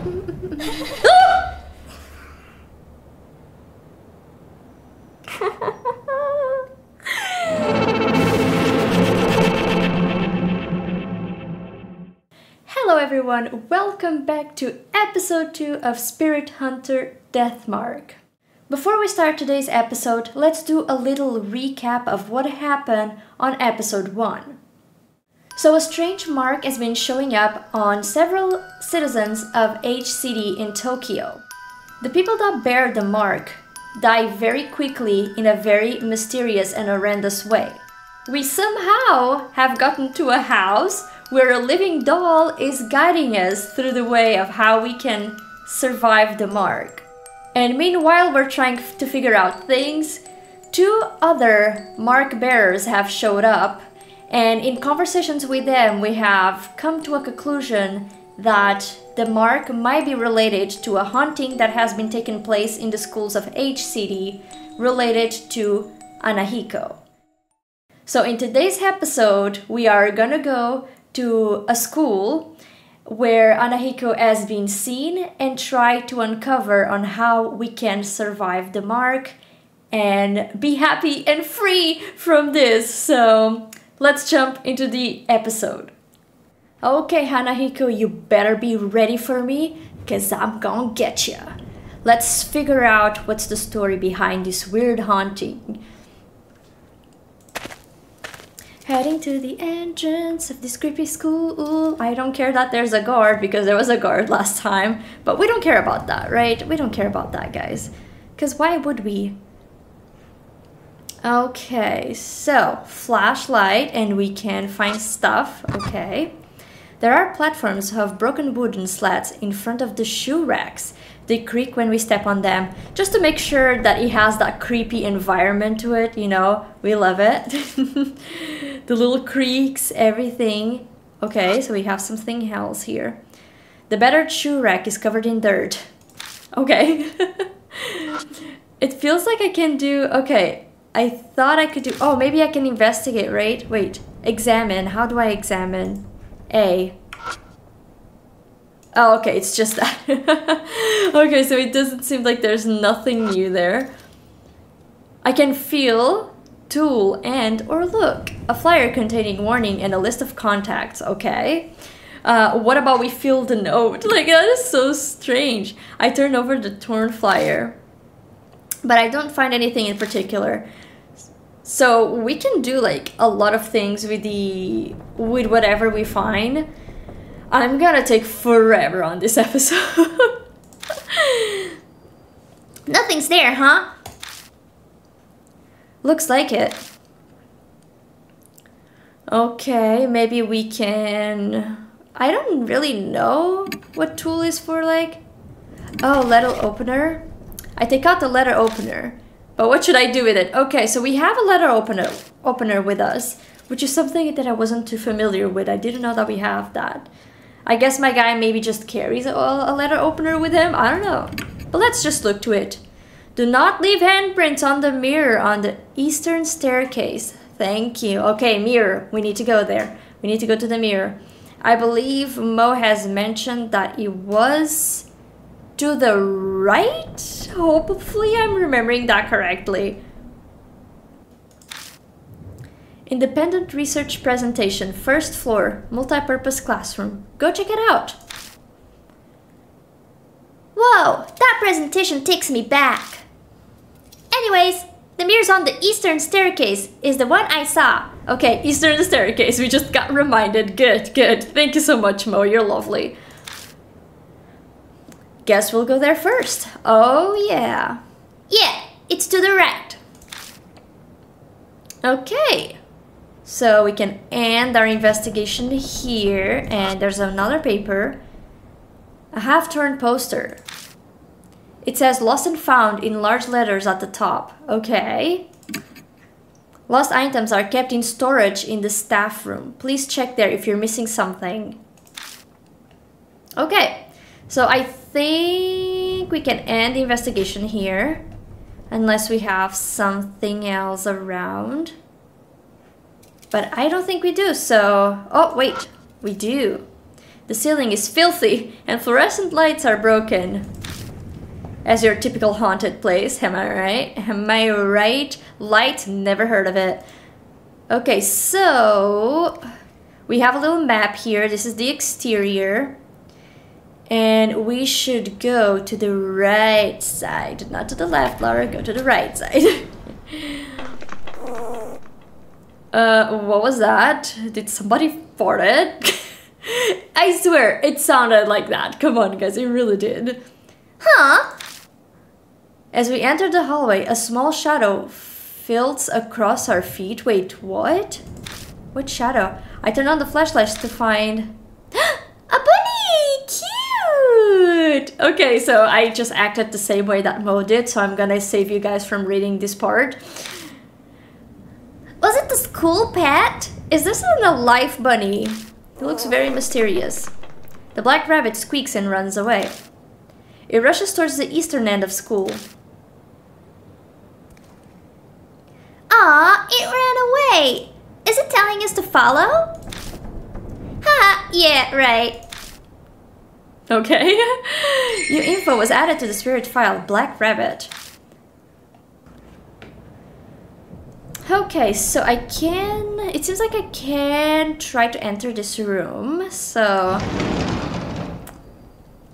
Hello everyone, welcome back to episode 2 of Spirit Hunter Deathmark. Before we start today's episode, let's do a little recap of what happened on episode 1. So a strange mark has been showing up on several citizens of H City in Tokyo. The people that bear the mark die very quickly in a very mysterious and horrendous way. We somehow have gotten to a house where a living doll is guiding us through the way of how we can survive the mark. And meanwhile we're trying to figure out things, 2 other mark bearers have showed up, and in conversations with them we have come to a conclusion that the mark might be related to a haunting that has been taking place in the schools of H City related to HANAHIKO. So in today's episode we are gonna go to a school where HANAHIKO has been seen and try to uncover on how we can survive the mark and be happy and free from this. So let's jump into the episode. Okay, HANAHIKO, you better be ready for me, cause I'm gonna get ya. Let's figure out what's the story behind this weird haunting. Heading to the entrance of this creepy school. I don't care that there's a guard because there was a guard last time, but we don't care about that, right? We don't care about that, guys, because why would we? Okay, so flashlight and we can find stuff. Okay, there are platforms of broken wooden slats in front of the shoe racks. They creak when we step on them, just to make sure that it has that creepy environment to it, you know, we love it. The little creaks, everything. Okay, so we have something else here. The battered shoe rack is covered in dirt. Okay. It feels like I can do, okay, I thought I could do, oh, maybe I can investigate, right? Wait, examine, how do I examine? A. Oh, okay, it's just that. Okay, so it doesn't seem like there's nothing new there. I can feel, tool, and or look. A flyer containing warning and a list of contacts, okay. What about we feel the note? Like, that is so strange. I turn over the torn flyer, but I don't find anything in particular. So we can do like a lot of things with whatever we find. I'm gonna take forever on this episode. Nothing's there, huh? Looks like it. Okay, maybe we can... I don't really know what tool is for, like... Oh, letter opener. I take out the letter opener. But what should I do with it? Okay, so we have a letter opener with us, which is something that I wasn't too familiar with. I didn't know that we have that. I guess my guy maybe just carries a letter opener with him. I don't know. But let's just look to it. Do not leave handprints on the mirror on the eastern staircase. Thank you. Okay, mirror. We need to go there. We need to go to the mirror. I believe Mo has mentioned that it was to the right? Hopefully I'm remembering that correctly. Independent research presentation, first floor, multi-purpose classroom. Go check it out. Whoa, that presentation takes me back. Anyways, the mirrors on the eastern staircase is the one I saw. Okay, eastern staircase, we just got reminded. Good, good. Thank you so much, Mo, you're lovely. Guess we'll go there first. Oh yeah. Yeah, it's to the right. Okay. So we can end our investigation here, and there's another paper. A half-torn poster. It says lost and found in large letters at the top. Okay. Lost items are kept in storage in the staff room. Please check there if you're missing something. Okay. So I think we can end the investigation here. Unless we have something else around. But I don't think we do, so... Oh, wait. We do. The ceiling is filthy and fluorescent lights are broken. As your typical haunted place, am I right? Am I right? Light, never heard of it. Okay, so we have a little map here. This is the exterior. And we should go to the right side. Not to the left, Laura. Go to the right side. What was that? Did somebody fart it? I swear, it sounded like that. Come on, guys, it really did. Huh? As we enter the hallway, a small shadow fills across our feet. Wait, what? What shadow? I turn on the flashlights to find... A bunny! Cute! Okay, so I just acted the same way that Mo did, so I'm gonna save you guys from reading this part. Was it the school pet? Is this a live bunny? It looks very mysterious. The black rabbit squeaks and runs away. It rushes towards the eastern end of school. Aw, it ran away. Is it telling us to follow? Haha, yeah, right. Okay. New info was added to the spirit file, Black Rabbit. Okay, so I can... It seems like I can try to enter this room, so...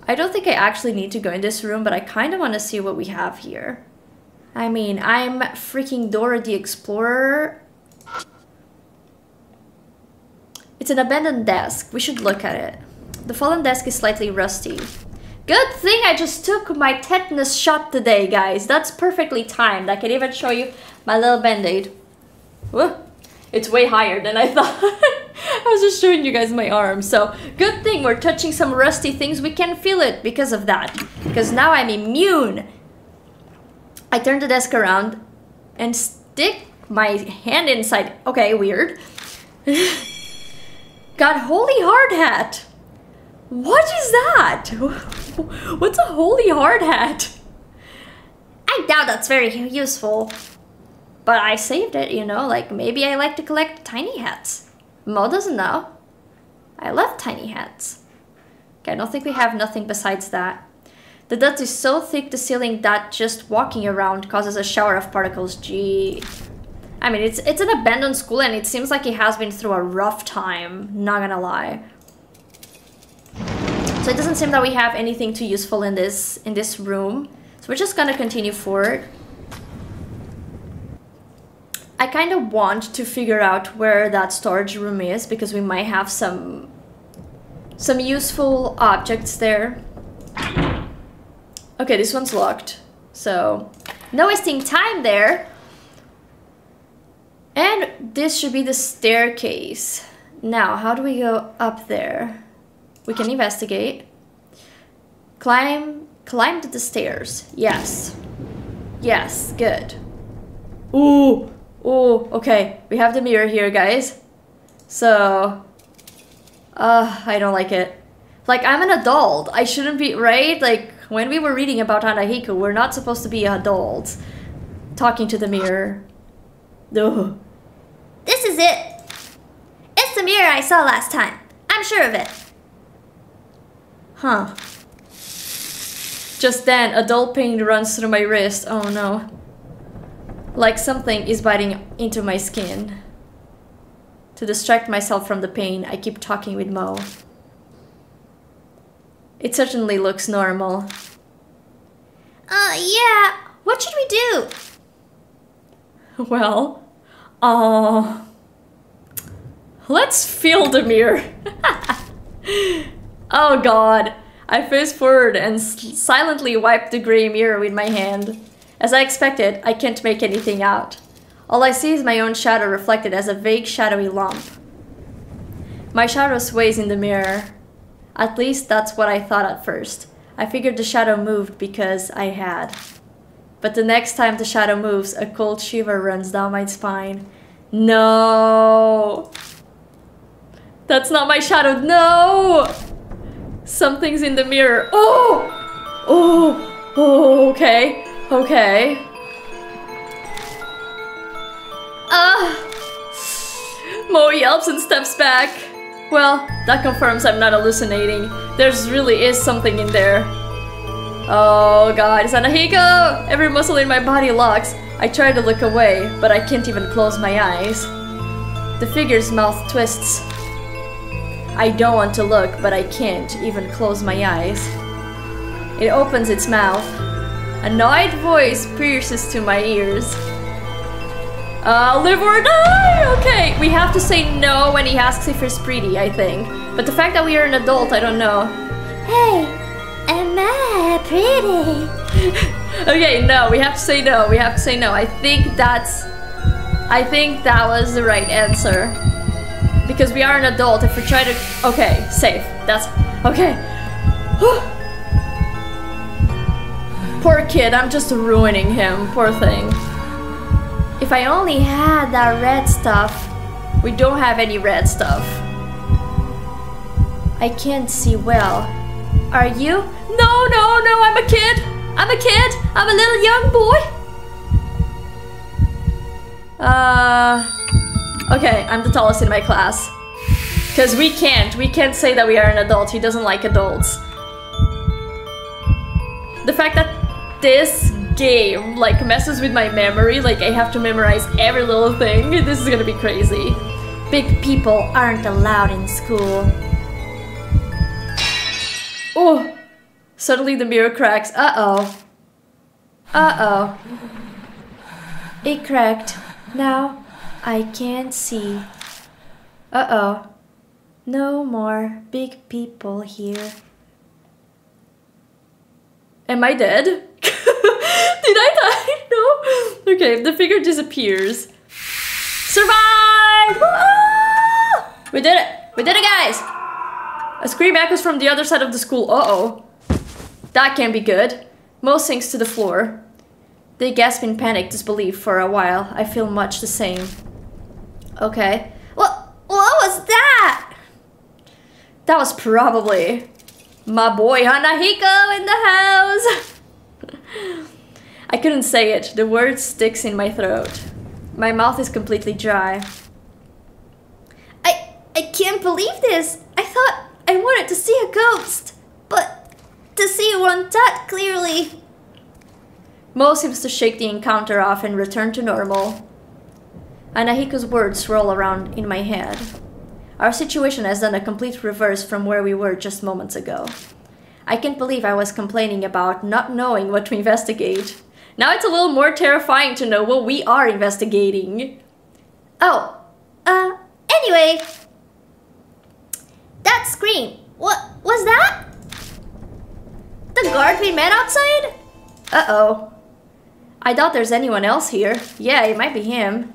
I don't think I actually need to go in this room, but I kind of want to see what we have here. I mean, I'm freaking Dora the Explorer. It's an abandoned desk. We should look at it. The fallen desk is slightly rusty. Good thing I just took my tetanus shot today, guys. That's perfectly timed. I can even show you my little band-aid. It's way higher than I thought. I was just showing you guys my arm. So, good thing we're touching some rusty things. We can feel it because of that. Because now I'm immune. I turn the desk around and stick my hand inside. Okay, weird. Got holy hard hat. What is that? What's a holy hard hat? I doubt that's very useful. But I saved it, you know, like maybe I like to collect tiny hats. Mo doesn't know. I love tiny hats. Okay, I don't think we have nothing besides that. The dust is so thick the ceiling that just walking around causes a shower of particles. Gee. I mean, it's an abandoned school and it seems like it has been through a rough time, not gonna lie. So it doesn't seem that we have anything too useful in this room. So we're just gonna continue forward. I kind of want to figure out where that storage room is because we might have some useful objects there. Okay, this one's locked. So, no wasting time there. And this should be the staircase. Now, how do we go up there? We can investigate. Climb the stairs. Yes. Yes, good. Ooh. Ooh, okay. We have the mirror here, guys. So... I don't like it. Like, I'm an adult. I shouldn't be, right? Like, when we were reading about HANAHIKO, we're not supposed to be adults. Talking to the mirror. Ugh. This is it. It's the mirror I saw last time. I'm sure of it. Huh. Just then, a dull pain runs through my wrist. Oh no. Like something is biting into my skin. To distract myself from the pain, I keep talking with Mo. It certainly looks normal. Yeah. What should we do? Well, let's feel the mirror. Oh god. I fast forward and silently wipe the gray mirror with my hand. As I expected, I can't make anything out. All I see is my own shadow reflected as a vague shadowy lump. My shadow sways in the mirror. At least that's what I thought at first. I figured the shadow moved because I had. But the next time the shadow moves, a cold shiver runs down my spine. No! That's not my shadow, no! Something's in the mirror. Oh! Oh! Oh, okay. Okay. Mo yelps and steps back. Well, that confirms I'm not hallucinating. There's really is something in there. Oh god, it's HANAHIKO! Every muscle in my body locks. I try to look away, but I can't even close my eyes. The figure's mouth twists. I don't want to look, but I can't even close my eyes. It opens its mouth. A gnawed voice pierces to my ears. Live or die! Okay, we have to say no when he asks if he's pretty, I think. But the fact that we are an adult, I don't know. Hey, am I pretty? Okay, no, we have to say no. We have to say no. I think that was the right answer. Because we are an adult, if we try to... Okay, safe. That's... Okay. Poor kid, I'm just ruining him. Poor thing. If I only had that red stuff. We don't have any red stuff. I can't see well. Are you? No, no, no, I'm a kid. I'm a kid. I'm a little young boy. Okay, I'm the tallest in my class. Because we can't say that we are an adult. He doesn't like adults. The fact that this game like messes with my memory, like I have to memorize every little thing, this is gonna be crazy. Big people aren't allowed in school. Oh, suddenly the mirror cracks. Uh-oh. Uh-oh. It cracked. Now I can't see. Uh-oh. No more big people here. Am I dead? Did I die? No? Okay, the figure disappears. Survive! Ah! We did it! We did it, guys! A scream echoes from the other side of the school. Uh-oh. That can't be good. Mo sinks to the floor. They gasp in panic disbelief for a while. I feel much the same. Okay. What was that? That was probably my boy HANAHIKO in the house. I couldn't say it. The word sticks in my throat. My mouth is completely dry. I can't believe this. I thought I wanted to see a ghost, but to see one that clearly. Mo seems to shake the encounter off and return to normal. HANAHIKO's words swirl around in my head. Our situation has done a complete reverse from where we were just moments ago. I can't believe I was complaining about not knowing what to investigate. Now it's a little more terrifying to know what we are investigating. Oh, anyway. That scream, what was that? The guard we met outside? Uh-oh. I doubt there's anyone else here. Yeah, it might be him.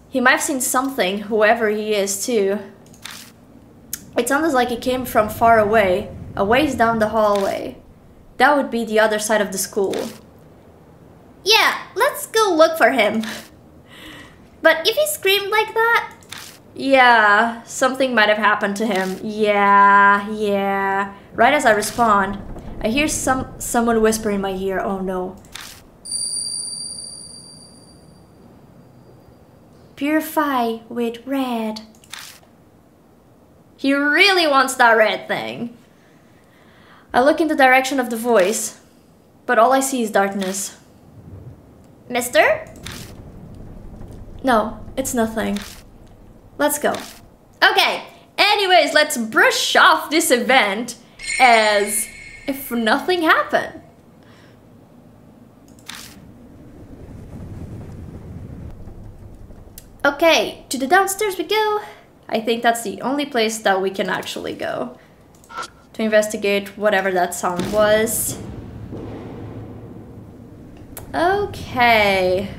He might have seen something, whoever he is, too. It sounds like it came from far away, a ways down the hallway. That would be the other side of the school. Yeah, let's go look for him. But if he screamed like that... Yeah, something might have happened to him. Yeah. Right as I respond, I hear someone whisper in my ear, oh no. Purify with red. He really wants that red thing. I look in the direction of the voice, but all I see is darkness. Mister? No, it's nothing. Let's go. Okay. Anyways, let's brush off this event as if nothing happened. Okay, to the downstairs we go. I think that's the only place that we can actually go to investigate whatever that sound was. Okay.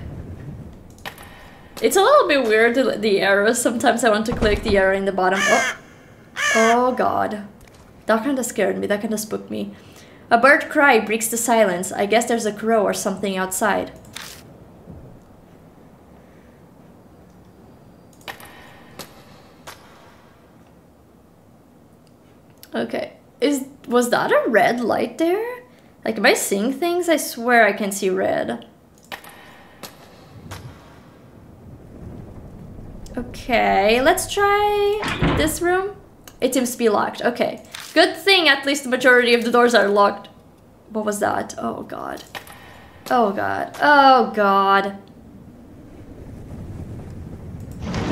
It's a little bit weird, the arrows. Sometimes I want to click the arrow in the bottom. Oh god. That kind of scared me. That kind of spooked me. A bird cry breaks the silence. I guess there's a crow or something outside. Okay. Was that a red light there? Like, am I seeing things? I swear I can see red. Okay, let's try this room. It seems to be locked. Okay. Good thing at least the majority of the doors are locked. What was that? Oh god. Oh god. Oh god.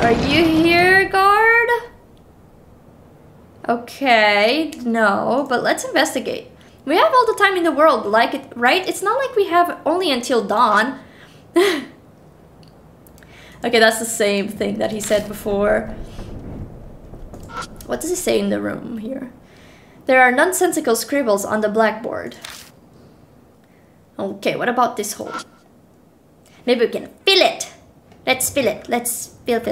Are you here, guard? Okay, no, but let's investigate. We have all the time in the world, like it, right? It's not like we have only until dawn. Okay, that's the same thing that he said before. What does he say in the room here? There are nonsensical scribbles on the blackboard. Okay, what about this hole? Maybe we can fill it. Let's fill it. Let's fill.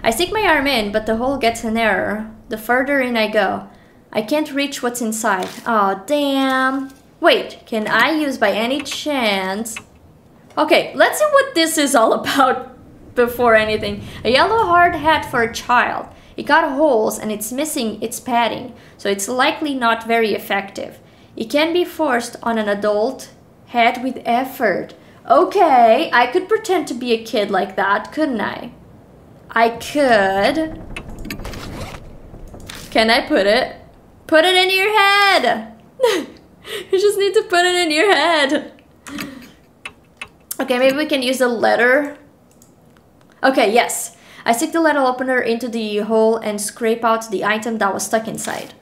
I stick my arm in, but the hole gets an error. The further in I go, I can't reach what's inside. Oh, damn. Wait, can I use by any chance? Okay, let's see what this is all about before anything. A yellow hard hat for a child. It got holes and it's missing its padding, so it's likely not very effective. It can be forced on an adult head with effort. Okay, I could pretend to be a kid like that, couldn't I? I could. Can I put it? Put it in your head! You just need to put it in your head. Okay, maybe we can use a letter. Okay, yes. I stick the letter opener into the hole and scrape out the item that was stuck inside.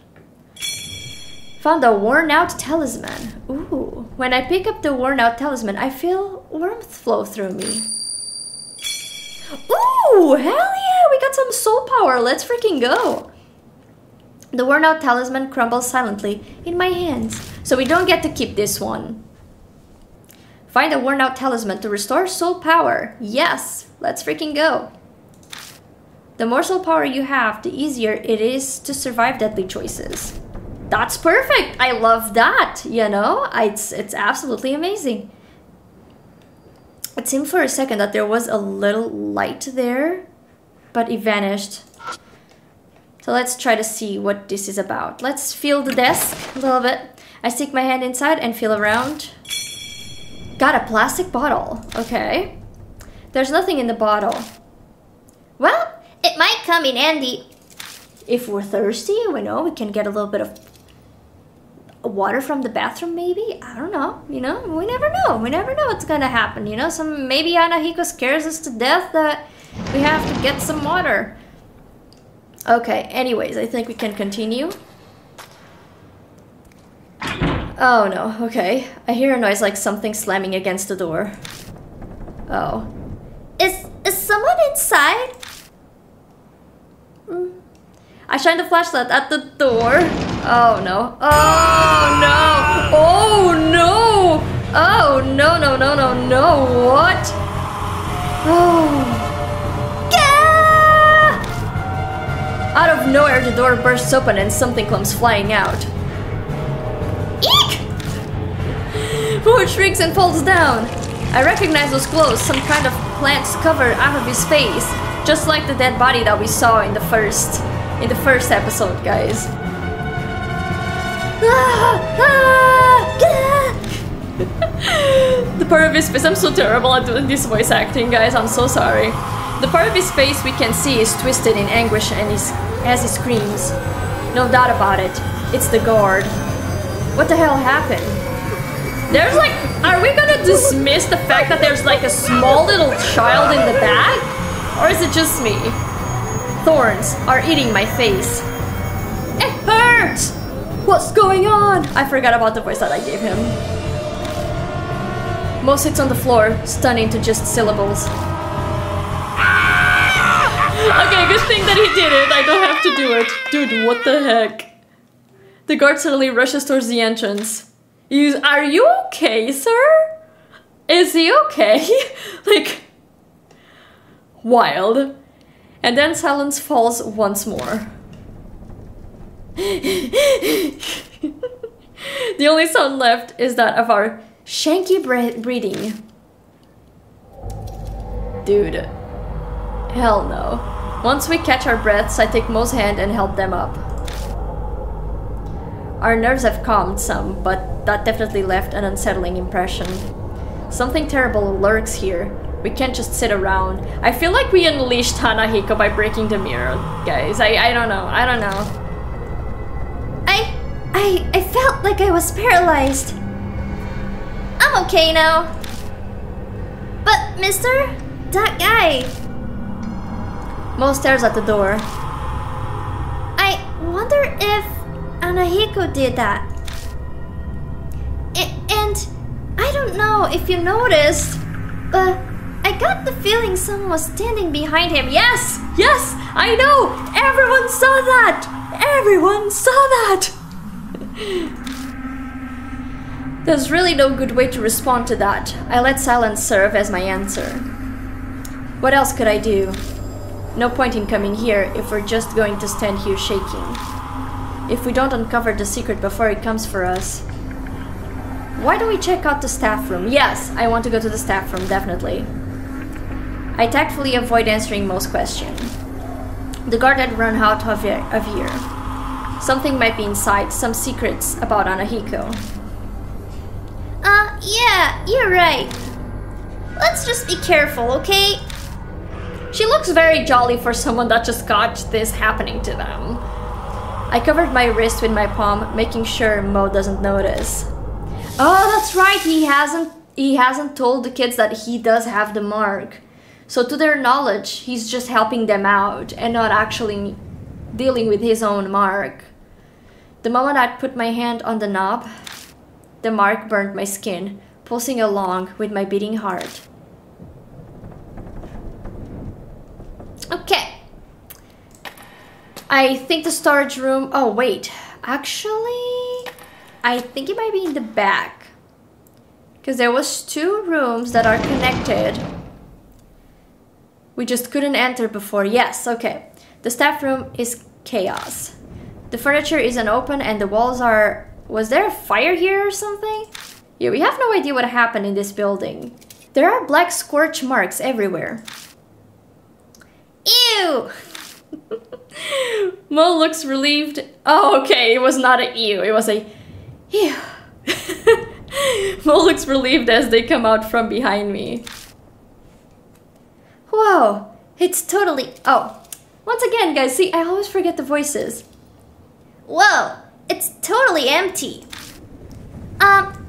Found a worn out talisman. Ooh. When I pick up the worn out talisman, I feel warmth flow through me. Ooh, hell yeah! We got some soul power. Let's freaking go. The worn out talisman crumbles silently in my hands, so we don't get to keep this one. Find a worn out talisman to restore soul power. Yes, let's freaking go. The more soul power you have, the easier it is to survive deadly choices. That's perfect. I love that, you know? It's absolutely amazing. It seemed for a second that there was a little light there, but it vanished. So let's try to see what this is about. Let's feel the desk a little bit. I stick my hand inside and feel around. Got a plastic bottle. Okay. There's nothing in the bottle. Well, it might come in handy. If we're thirsty, we know we can get a little bit of water from the bathroom, maybe? I don't know, you know? We never know. We never know what's gonna happen, you know? Maybe HANAHIKO scares us to death that we have to get some water. Okay, anyways, I think we can continue. Oh no, okay. I hear a noise like something slamming against the door. Oh. Is someone inside? I shine the flashlight at the door. Oh no. Oh no. Oh no. Oh no, no, no, no, no. What? Oh. Gah! Out of nowhere, the door bursts open and something comes flying out. Eek! Who shrieks and falls down. I recognize those clothes, some kind of plants covered out of his face, just like the dead body that we saw in the first episode, guys. The part of his face, I'm so terrible at doing this voice acting, guys, I'm so sorry. The part of his face we can see is twisted in anguish and as he screams. No doubt about it, it's the guard. What the hell happened? There's like, are we gonna dismiss the fact that there's like a small little child in the bag? Or is it just me? Thorns are eating my face. It hurts! What's going on? I forgot about the voice that I gave him. Mo sits on the floor, stunning to just syllables. Okay, good thing that he did it. I don't have to do it. Dude, what the heck? The guard suddenly rushes towards the entrance. Are you okay, sir? Is he okay? Like, wild. And then silence falls once more. The only sound left is that of our shanky breathing. Dude. Hell no. Once we catch our breaths, I take Mo's hand and help them up. Our nerves have calmed some, but that definitely left an unsettling impression. Something terrible lurks here, We can't just sit around. I feel like we unleashed Hanahiko by breaking the mirror, guys. I don't know. I don't know. I felt like I was paralyzed. I'm okay now. But, mister? That guy. Mo stares at the door. I wonder if Hanahiko did that. And I don't know if you noticed, but I got the feeling someone was standing behind him. Yes! Yes! I know! Everyone saw that! Everyone saw that! There's really no good way to respond to that. I let silence serve as my answer. What else could I do? No point in coming here if we're just going to stand here shaking. If we don't uncover the secret before it comes for us. Why don't we check out the staff room? Yes, I want to go to the staff room, definitely. I tactfully avoid answering most questions. The guard had run out of here. Something might be inside, some secrets about Hanahiko. Yeah, you're right. Let's just be careful, okay? She looks very jolly for someone that just got this happening to them. I covered my wrist with my palm, making sure Mo doesn't notice. Oh, that's right, he hasn't told the kids that he does have the mark. So to their knowledge, he's just helping them out and not actually dealing with his own mark. The moment I put my hand on the knob, the mark burned my skin, pulsing along with my beating heart. Okay. I think the storage room... Oh, wait. Actually, I think it might be in the back. Because there was 2 rooms that are connected. We just couldn't enter before. Yes, okay. The staff room is chaos. The furniture isn't open and the walls are... Was there a fire here or something? Yeah, we have no idea what happened in this building. There are black scorch marks everywhere. Ew! Mo looks relieved. Oh, okay, it was not a ew, it was a ew. Mo looks relieved as they come out from behind me. Whoa, it's totally... Oh, once again, guys, see, I always forget the voices. Whoa, it's totally empty.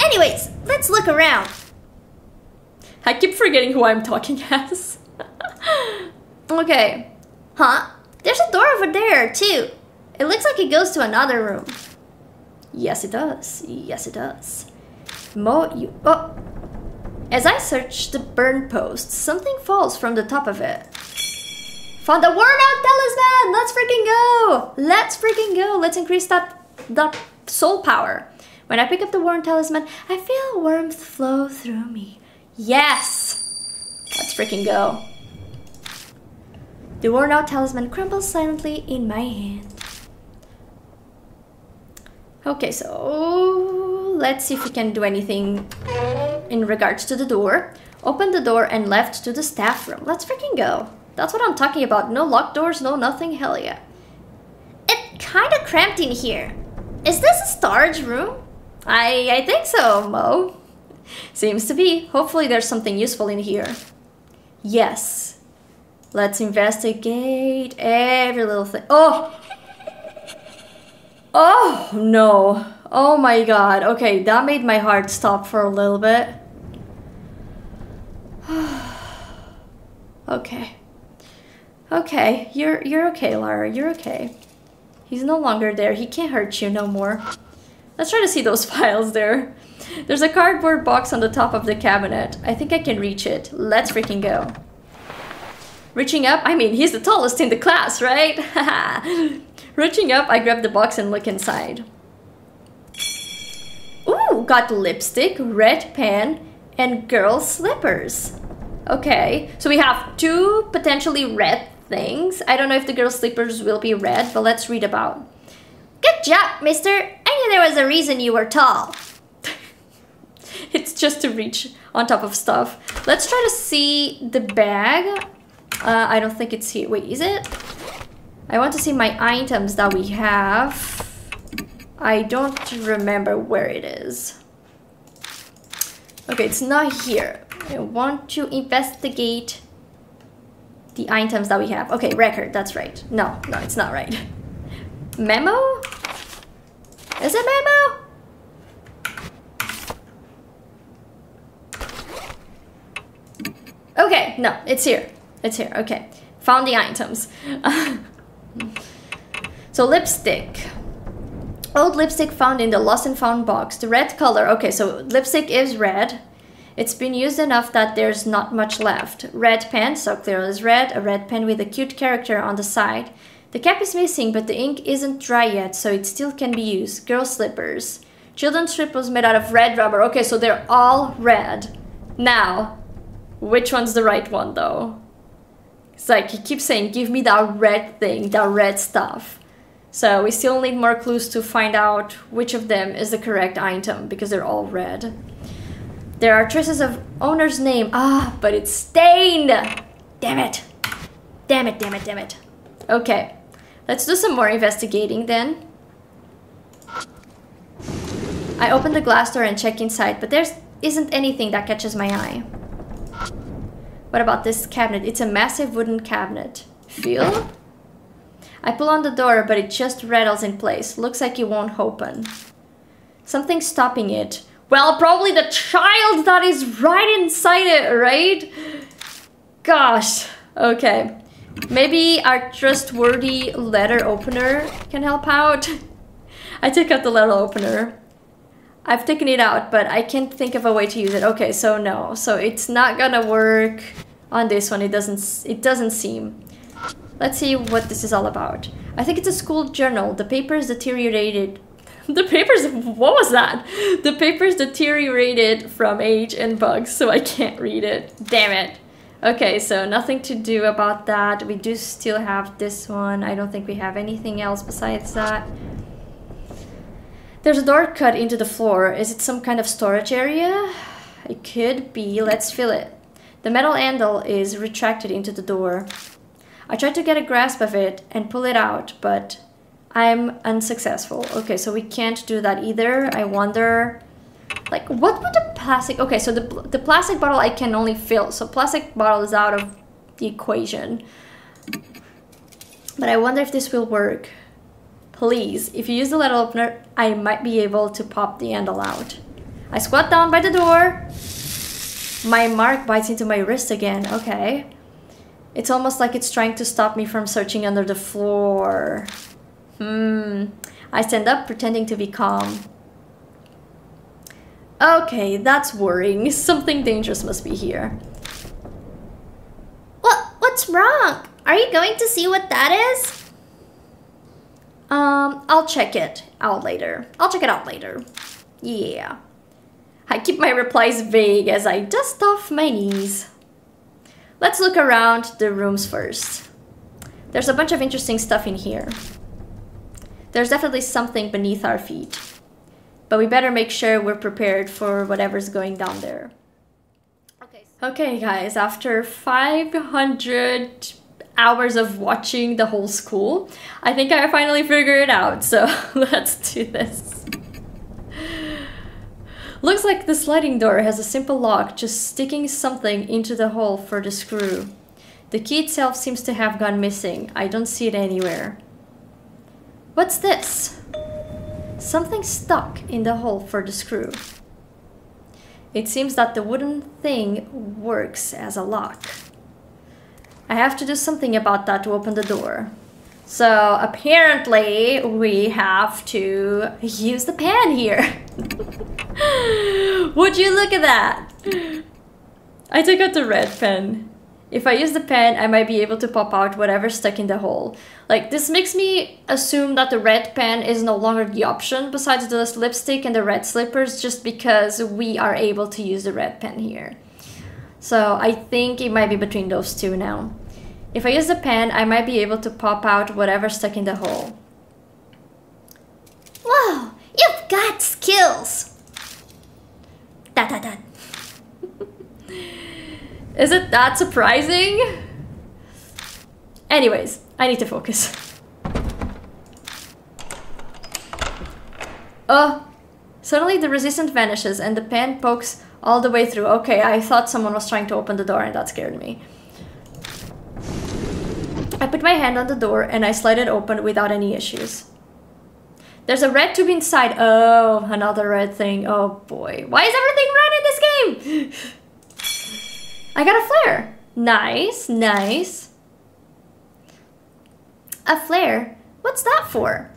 Anyways, let's look around. I keep forgetting who I'm talking as. Okay. Huh? There's a door over there, too. It looks like it goes to another room. Yes, it does. Yes, it does. Mo, you... Oh! As I search the burn post, something falls from the top of it. Found a worn-out talisman! Let's freaking go! Let's freaking go! Let's increase that soul power. When I pick up the worn talisman, I feel warmth flow through me. Yes! Let's freaking go. The worn-out talisman crumbles silently in my hand. Okay, so let's see if we can do anything in regards to the door. Open the door and left to the staff room. Let's freaking go. That's what I'm talking about. No locked doors, no nothing. Hell yeah. It's kind of cramped in here. Is this a storage room? I think so, Mo. Seems to be. Hopefully there's something useful in here. Yes. Let's investigate every little thing. Oh! Oh, no. Oh my god. Okay, that made my heart stop for a little bit. Okay. Okay, you're okay, Lara. You're okay. He's no longer there. He can't hurt you no more. Let's try to see those files there. There's a cardboard box on the top of the cabinet. I think I can reach it. Let's freaking go. Reaching up? I mean, he's the tallest in the class, right? Reaching up, I grab the box and look inside. Ooh, got lipstick, red pen, and girl slippers. Okay, so we have 2 potentially red things. I don't know if the girl slippers will be red, but let's read about. Good job, mister. I knew there was a reason you were tall. It's just to reach on top of stuff. Let's try to see the bag. I don't think it's here. Wait, is it? I want to see my items that we have. I don't remember where it is. Okay, it's not here. I want to investigate the items that we have. Okay, record, that's right. No, it's not right. Memo? Is it memo? Okay, no, it's here. It's here, okay. Found the items. So lipstick. Old lipstick found in the lost and found box. The red color, okay, so lipstick is red. It's been used enough that there's not much left. Red pen, so clear as red. A red pen with a cute character on the side. The cap is missing, but the ink isn't dry yet, so it still can be used. Girl slippers. Children's slippers made out of red rubber. Okay, so they're all red. Now, which one's the right one, though? It's like, he keeps saying, give me that red thing, that red stuff. So we still need more clues to find out which of them is the correct item, because they're all red. There are traces of owner's name. Ah, but it's stained! Damn it! Damn it, damn it, damn it. Okay, let's do some more investigating then. I open the glass door and check inside, but there isn't anything that catches my eye. What about this cabinet? It's a massive wooden cabinet. Feel? I pull on the door, but it just rattles in place. Looks like it won't open. Something's stopping it. Well, probably the child that is right inside it, right? Gosh. Okay. Maybe our trustworthy letter opener can help out. I took out the letter opener. I've taken it out, but I can't think of a way to use it. Okay, so no. So it's not gonna work on this one. It doesn't seem. Let's see what this is all about. I think it's a school journal. The paper's deteriorated. The papers, what was that? The paper's deteriorated from age and bugs, so I can't read it. Damn it. Okay, so nothing to do about that. We do still have this one. I don't think we have anything else besides that. There's a door cut into the floor. Is it some kind of storage area? It could be. Let's feel it. The metal handle is retracted into the door. I tried to get a grasp of it and pull it out, but I'm unsuccessful. Okay, so we can't do that either. I wonder, like, what would the plastic... Okay, so the plastic bottle I can only fill. So plastic bottle is out of the equation. But I wonder if this will work. Please, if you use the letter opener, I might be able to pop the handle out. I squat down by the door. My mark bites into my wrist again. Okay. It's almost like it's trying to stop me from searching under the floor. I stand up, pretending to be calm. Okay, that's worrying. Something dangerous must be here. What's wrong? Are you going to see what that is? I'll check it out later. I'll check it out later. Yeah. I keep my replies vague as I dust off my knees. Let's look around the rooms first. There's a bunch of interesting stuff in here. There's definitely something beneath our feet. But we better make sure we're prepared for whatever's going down there. Okay guys, after 500 hours of watching the whole school, I think I finally figured it out. So let's do this. Looks like the sliding door has a simple lock, just sticking something into the hole for the screw. The key itself seems to have gone missing. I don't see it anywhere. What's this? Something stuck in the hole for the screw. It seems that the wooden thing works as a lock. I have to do something about that to open the door. So apparently we have to use the pen here. Would you look at that? I took out the red pen. If I use the pen, I might be able to pop out whatever's stuck in the hole. Like, this makes me assume that the red pen is no longer the option besides the lipstick and the red slippers, just because we are able to use the red pen here. So I think it might be between those two now. If I use the pen, I might be able to pop out whatever's stuck in the hole. Whoa, you've got skills! Da. Is it that surprising? Anyways, I need to focus. Suddenly the resistance vanishes and the pen pokes all the way through. Okay, I thought someone was trying to open the door and that scared me. I put my hand on the door and I slide it open without any issues. There's a red tube inside. Oh, another red thing. Oh boy. Why is everything red in this game? I got a flare. Nice, nice. A flare? What's that for?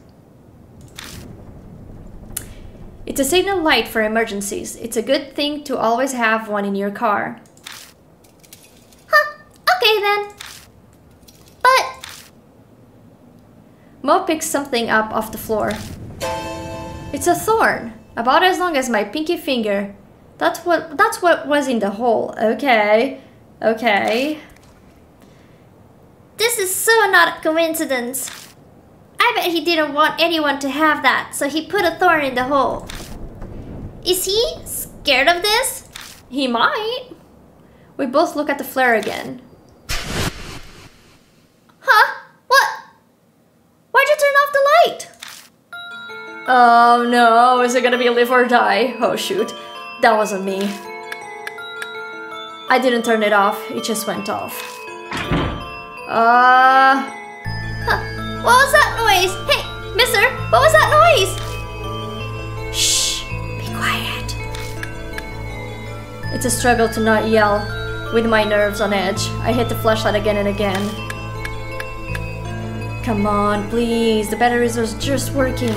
It's a signal light for emergencies. It's a good thing to always have one in your car. Huh, okay then. But... Mo picks something up off the floor. It's a thorn, about as long as my pinky finger. That's what was in the hole. Okay, okay. This is so not a coincidence. I bet he didn't want anyone to have that, so he put a thorn in the hole. Is he scared of this? He might. We both look at the flare again. Huh? What? Why'd you turn off the light? Oh no, is it gonna be live or die? Oh shoot, that wasn't me. I didn't turn it off, it just went off. Huh. What was that noise? Hey, mister, what was that noise? Shh, be quiet. It's a struggle to not yell, with my nerves on edge. I hit the flashlight again and again. Come on, please, the batteries are just working.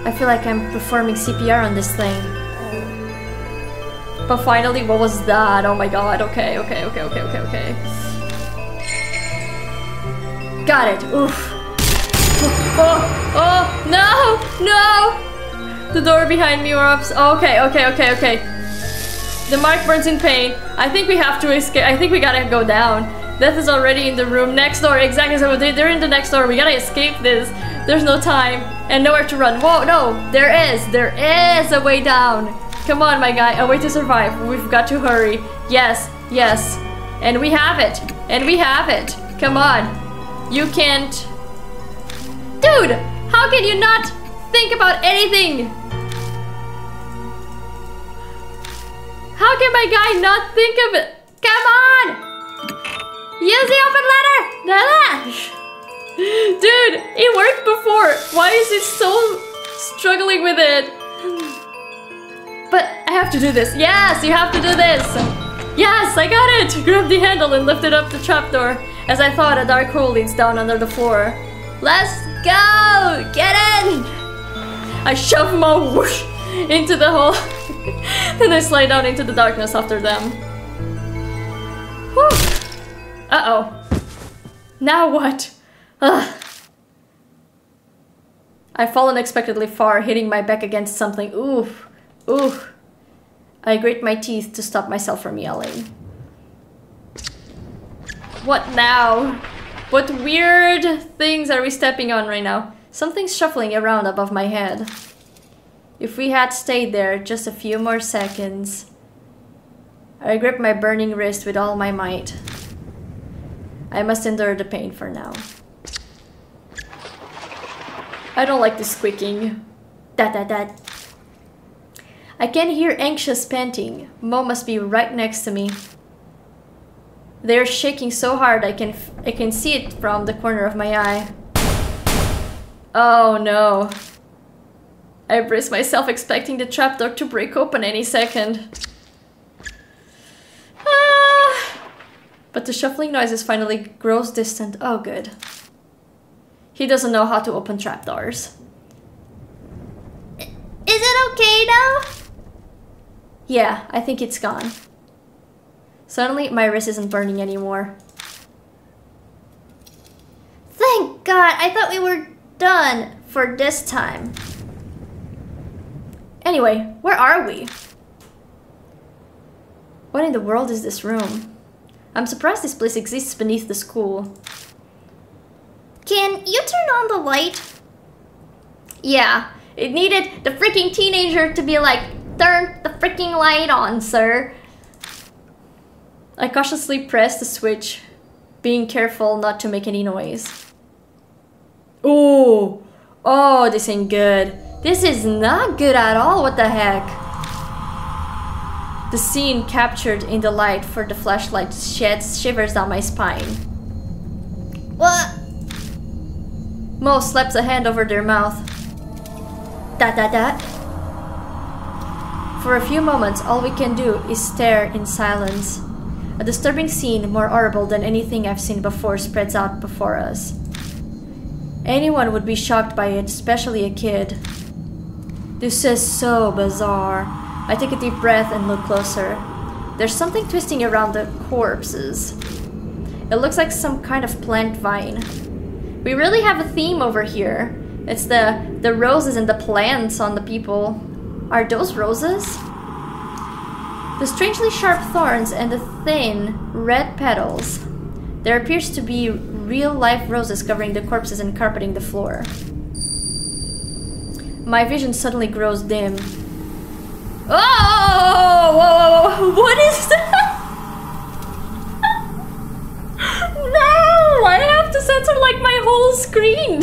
I feel like I'm performing CPR on this thing. But finally, what was that? Oh my god, okay. Got it, oof. Oh, no, no! The door behind me erupts. Okay. The mark burns in pain. I think we have to escape. I think we gotta go down. Death is already in the room next door. Exactly, so they're in the next door. We gotta escape this. There's no time and nowhere to run. Whoa, no, there is a way down. Come on, my guy, a way to survive. We've got to hurry. Yes. And we have it. Come on. You can't... Dude, how can you not think about anything? How can my guy not think of it? Come on! Use the open letter! Dude, it worked before. Why is it so struggling with it? But I have to do this. Yes, you have to do this. Yes, I got it. Grab the handle and lift it up the trapdoor. As I thought, a dark hole leads down under the floor. Let's go! Get in! I shove my whoosh into the hole. Then I slide down into the darkness after them. Whew. Uh-oh. Now what? Ugh. I fall unexpectedly far, hitting my back against something. Oof. Oof. I grate my teeth to stop myself from yelling. What now? What weird things are we stepping on right now? Something's shuffling around above my head. If we had stayed there just a few more seconds. I grip my burning wrist with all my might. I must endure the pain for now. I don't like this squeaking. Dat. I can hear anxious panting. Mo must be right next to me. They're shaking so hard I can see it from the corner of my eye. Oh no. I brace myself expecting the trapdoor to break open any second. But the shuffling noises finally grows distant. Oh good. He doesn't know how to open trapdoors. Is it okay now? Yeah, I think it's gone. Suddenly, my wrist isn't burning anymore. Thank God, I thought we were done for this time. Anyway, where are we? What in the world is this room? I'm surprised this place exists beneath the school. Can you turn on the light? Yeah, it needed the freaking teenager to be like, turn the freaking light on, sir. I cautiously press the switch, being careful not to make any noise. Oh, this ain't good. This is not good at all, what the heck? The scene captured in the light for the flashlight sheds shivers down my spine. What? Mo slaps a hand over their mouth. That. For a few moments, all we can do is stare in silence. A disturbing scene, more horrible than anything I've seen before, spreads out before us. Anyone would be shocked by it, especially a kid. This is so bizarre. I take a deep breath and look closer. There's something twisting around the corpses. It looks like some kind of plant vine. We really have a theme over here. It's the roses and the plants on the people. Are those roses? The strangely sharp thorns and the thin red petals. There appears to be real-life roses covering the corpses and carpeting the floor. My vision suddenly grows dim. Oh! Whoa! What is that? No! I have to censor like my whole screen.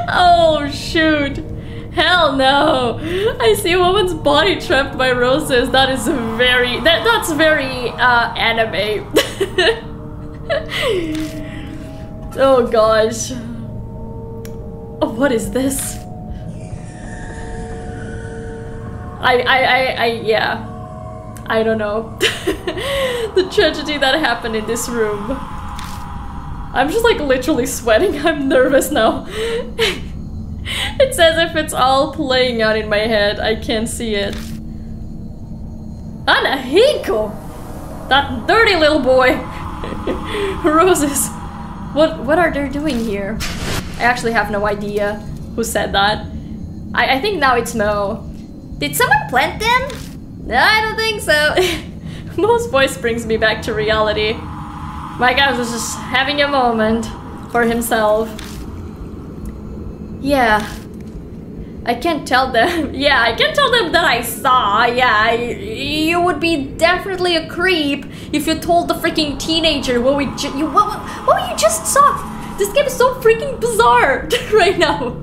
Oh shoot! Hell no! I see a woman's body trapped by roses. That is very... That's very anime. Oh gosh. Oh, what is this? Yeah. I don't know. The tragedy that happened in this room. I'm just like literally sweating. I'm nervous now. It's as if it's all playing out in my head. I can't see it. HANAHIKO! That dirty little boy! Roses. What are they doing here? I actually have no idea who said that. I think now it's Mo. Did someone plant them? No, I don't think so. Mo's voice brings me back to reality. My guy was just having a moment for himself. Yeah. I can't tell them. Yeah, I can't tell them that I saw. Yeah, you would be definitely a creep if you told the freaking teenager what you just saw. This game is so freaking bizarre right now.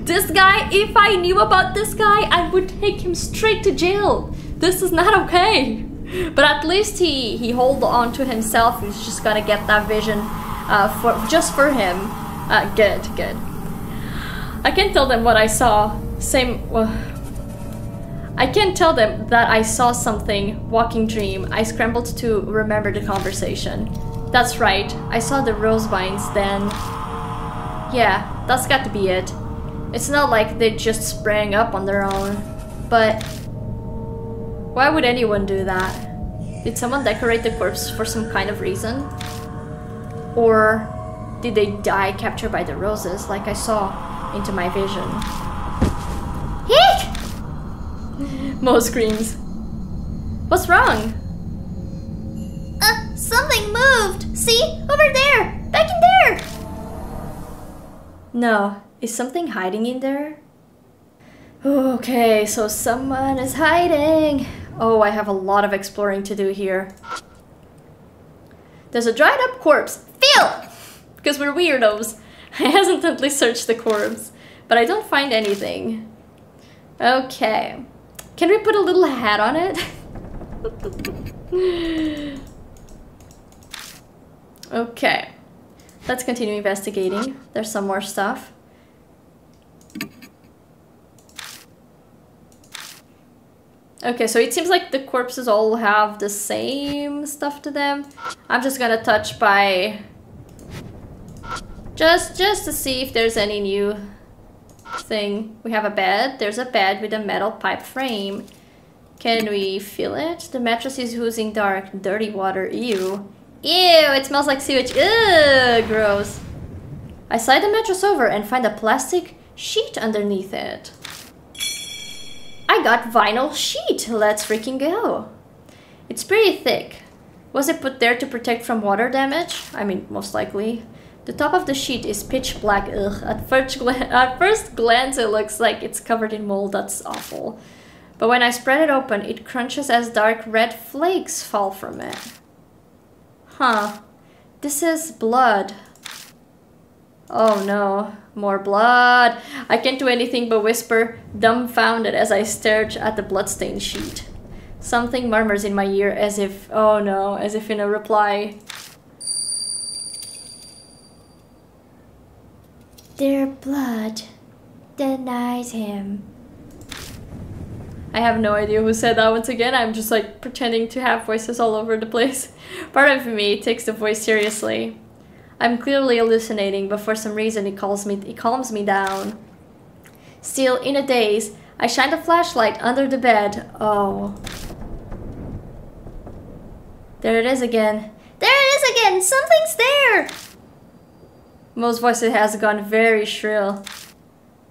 This guy, if I knew about this guy, I would take him straight to jail. This is not okay. But at least he hold on to himself. He's just gonna get that vision just for him. Good. I can't tell them what I saw. I can't tell them that I saw something. Walking dream. I scrambled to remember the conversation. That's right. I saw the rose vines then. Yeah, that's got to be it. It's not like they just sprang up on their own. But why would anyone do that? Did someone decorate the corpse for some kind of reason? Or did they die captured by the roses like I saw into my vision? Hick! Mo screams. What's wrong? Something moved! See? Over there! Back in there! No. Is something hiding in there? Okay, so someone is hiding. Oh, I have a lot of exploring to do here. There's a dried up corpse. Phil! Because we're weirdos. I hesitantly searched the corpse, but I don't find anything. Okay. Can we put a little hat on it? Okay. Let's continue investigating. There's some more stuff. Okay, so it seems like the corpses all have the same stuff to them. I'm just gonna touch by... Just to see if there's any new thing. We have a bed. There's a bed with a metal pipe frame. Can we feel it? The mattress is oozing dark, dirty water. Ew. Ew, it smells like sewage. Ugh, gross. I slide the mattress over and find a plastic sheet underneath it. I got vinyl sheet. Let's freaking go. It's pretty thick. Was it put there to protect from water damage? I mean, most likely. The top of the sheet is pitch black. Ugh. At first glance, it looks like it's covered in mold. That's awful. But when I spread it open, it crunches as dark red flakes fall from it. Huh. This is blood. Oh no, more blood. I can't do anything but whisper, dumbfounded as I stared at the bloodstained sheet. Something murmurs in my ear as if, oh no, as if in a reply. Their blood denies him. I have no idea who said that once again. I'm just like pretending to have voices all over the place. Part of me takes the voice seriously. I'm clearly hallucinating, but for some reason it calms me down. Still, in a daze, I shine the flashlight under the bed. Oh. There it is again. There it is again! Something's there! Mo's voice has gone very shrill.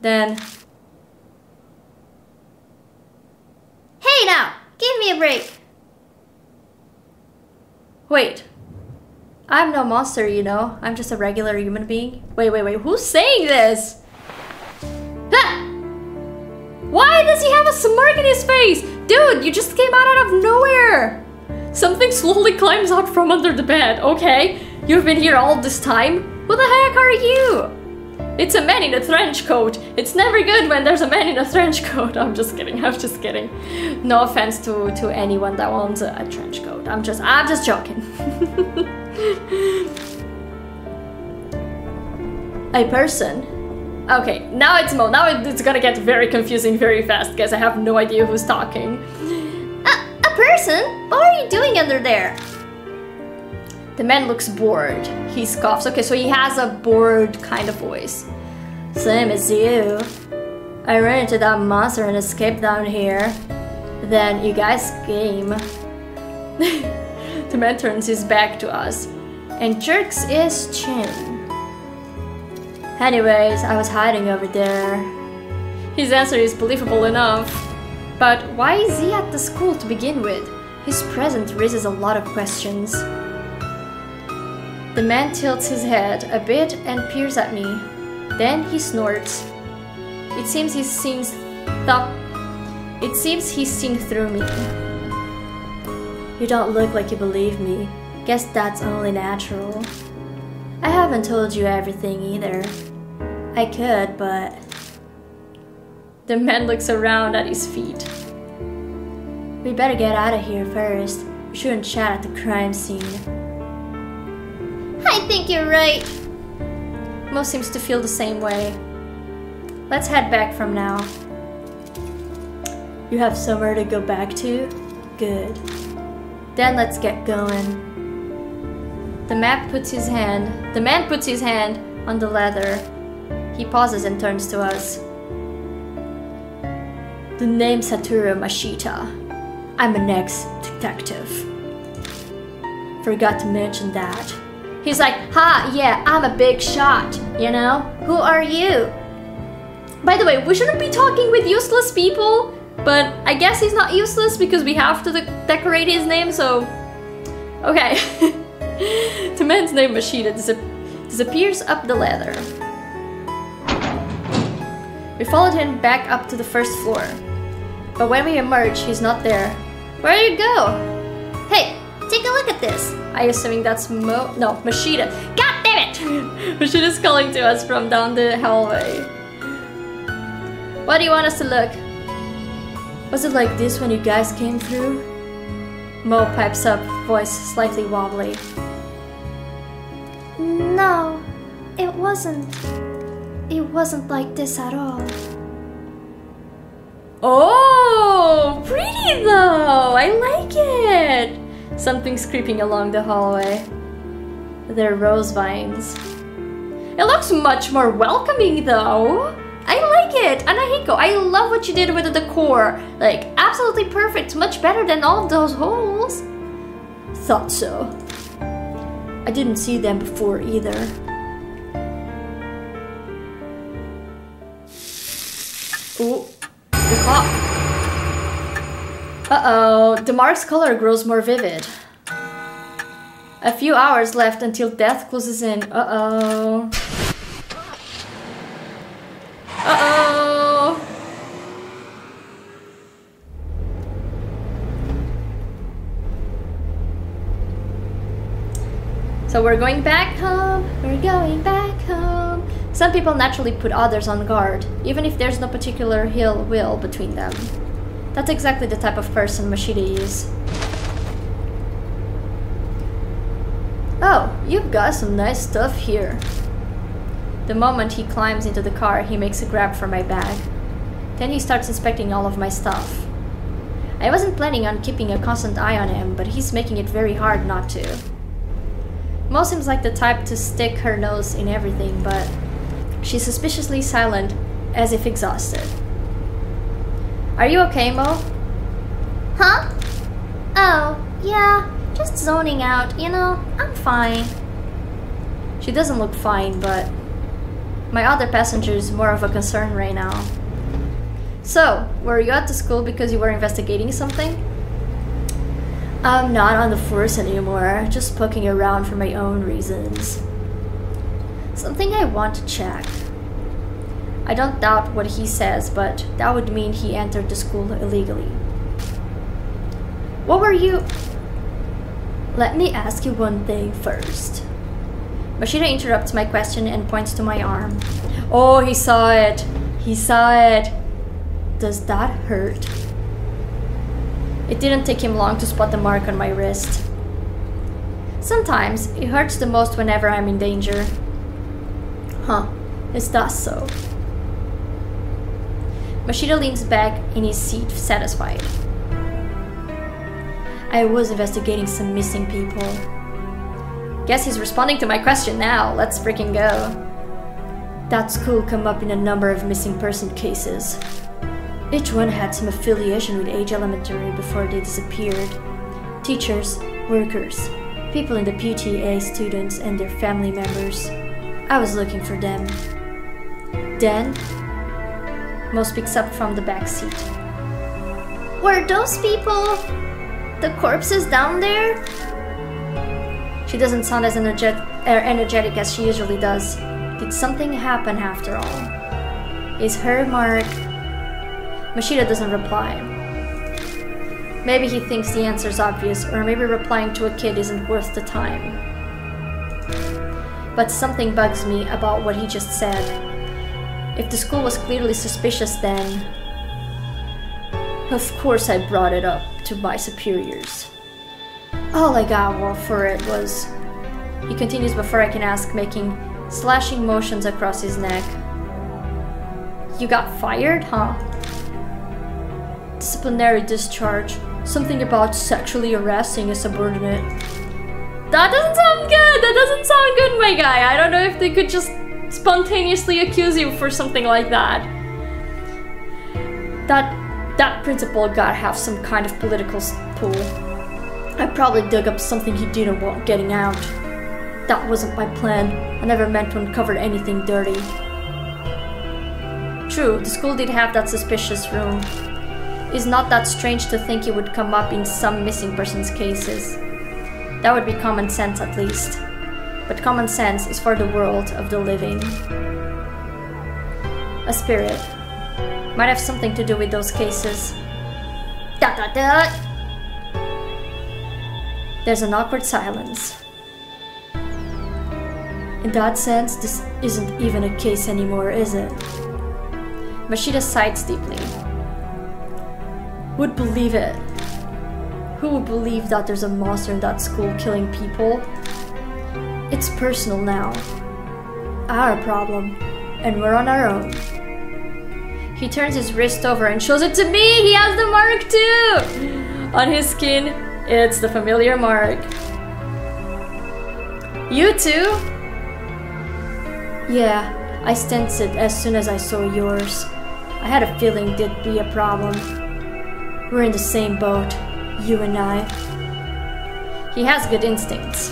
Then... Hey now! Give me a break! Wait. I'm no monster, you know. I'm just a regular human being. Wait. Who's saying this? Ha! Why does he have a smirk in his face? Dude, you just came out of nowhere! Something slowly climbs out from under the bed. Okay, you've been here all this time? Who the heck are you? It's a man in a trench coat. It's never good when there's a man in a trench coat. I'm just kidding. No offense to anyone that wants a trench coat. I'm just joking. A person? Okay, now it's Mo. Now it's gonna get very confusing very fast because I have no idea who's talking. A person? What are you doing under there? The man looks bored. He scoffs. Okay, so he has a bored kind of voice. Same as you. I ran into that monster and escaped down here. Then you guys came. The man turns his back to us and jerks his chin. Anyways, I was hiding over there. His answer is believable enough. But why is he at the school to begin with? His presence raises a lot of questions. The man tilts his head a bit and peers at me. Then he snorts. It seems he's seeing through me. You don't look like you believe me. Guess that's only natural. I haven't told you everything either. I could, but... The man looks around at his feet. We better get out of here first. We shouldn't chat at the crime scene. I think you're right. Mo seems to feel the same way. Let's head back from now. You have somewhere to go back to? Good. Then let's get going. The man puts his hand on the leather. He pauses and turns to us. The name's Satoru Mashita. I'm an ex-detective. Forgot to mention that. He's like, ha, yeah, I'm a big shot, you know? Who are you? By the way, we shouldn't be talking with useless people, but I guess he's not useless because we have to decorate his name, so... Okay. The man's name, Mashita, disappears up the ladder. We followed him back up to the first floor. But when we emerge, he's not there. Where'd you go? Hey, take a look at this. I assuming that's Mashita. God damn it! Mashita's calling to us from down the hallway. What do you want us to look? Was it like this when you guys came through? Mo pipes up, voice slightly wobbly. No, it wasn't. It wasn't like this at all. Oh, pretty though! I like it! Something's creeping along the hallway. They're rose vines. It looks much more welcoming though. I like it! HANAHIKO, I love what you did with the decor. Like, absolutely perfect. Much better than all of those holes. Thought so. I didn't see them before either. Ooh, the clock. Uh-oh, the mark's color grows more vivid. A few hours left until death closes in. Uh-oh. Uh-oh. So we're going back home. We're going back home. Some people naturally put others on guard, even if there's no particular ill will between them. That's exactly the type of person Mashida is. Oh, you've got some nice stuff here. The moment he climbs into the car, he makes a grab for my bag. Then he starts inspecting all of my stuff. I wasn't planning on keeping a constant eye on him, but he's making it very hard not to. Mo seems like the type to stick her nose in everything, but she's suspiciously silent, as if exhausted. Are you okay, Mo? Huh? Oh, yeah, just zoning out, you know, I'm fine. She doesn't look fine, but my other passenger is more of a concern right now. So, were you at the school because you were investigating something? I'm not on the force anymore, just poking around for my own reasons. Something I want to check. I don't doubt what he says, but that would mean he entered the school illegally. What were you... Let me ask you one thing first. Mashida interrupts my question and points to my arm. Oh, he saw it! He saw it! Does that hurt? It didn't take him long to spot the mark on my wrist. Sometimes it hurts the most whenever I'm in danger. Huh, is that so? Mashida leans back in his seat, satisfied. I was investigating some missing people. Guess he's responding to my question now. Let's freaking go. That school come up in a number of missing person cases. Each one had some affiliation with Age Elementary before they disappeared. Teachers, workers, people in the PTA, students, and their family members. I was looking for them. Then, Mo speaks up from the back seat. Were those people the corpses down there? She doesn't sound as energetic as she usually does. Did something happen after all? Is her mark... Mashida doesn't reply. Maybe he thinks the answer's obvious, or maybe replying to a kid isn't worth the time. But something bugs me about what he just said. If the school was clearly suspicious, then... Of course I brought it up to my superiors. All I got for it was... He continues before I can ask, making slashing motions across his neck. You got fired, huh? Disciplinary discharge. Something about sexually harassing a subordinate. That doesn't sound good! That doesn't sound good, my guy! I don't know if they could just spontaneously accuse you for something like that. That principal gotta have some kind of political pull. I probably dug up something he didn't want getting out. That wasn't my plan. I never meant to uncover anything dirty. True, the school did have that suspicious room. It's not that strange to think it would come up in some missing persons cases. That would be common sense at least. But common sense is for the world of the living. A spirit. Might have something to do with those cases. Dot dot dot. There's an awkward silence. In that sense, this isn't even a case anymore, is it? Mashida sighs deeply. Would believe it. Who would believe that there's a monster in that school killing people? It's personal now. Our problem. And we're on our own. He turns his wrist over and shows it to me! He has the mark too! On his skin, it's the familiar mark. You too? Yeah, I sensed it as soon as I saw yours. I had a feeling there'd be a problem. We're in the same boat, you and I. He has good instincts.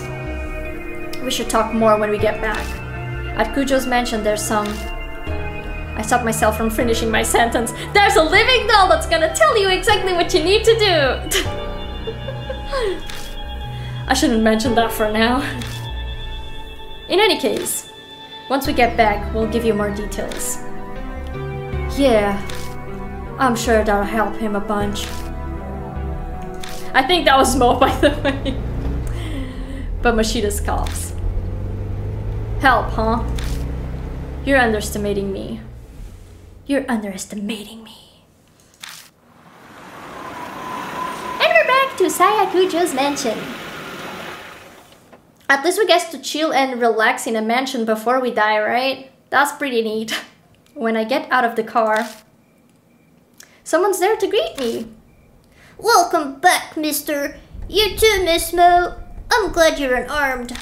We should talk more when we get back. At Kujo's mansion, there's some... I stopped myself from finishing my sentence. There's a living doll that's gonna tell you exactly what you need to do! I shouldn't mention that for now. In any case, once we get back, we'll give you more details. Yeah, I'm sure that'll help him a bunch. I think that was Mo, by the way. But Mashida scoffs. Help, huh? You're underestimating me. You're underestimating me. And we're back to Sayakujo's mansion. At least we get to chill and relax in a mansion before we die, right? That's pretty neat. When I get out of the car, someone's there to greet me. Welcome back, mister. You too, Miss Mo. I'm glad you're unarmed.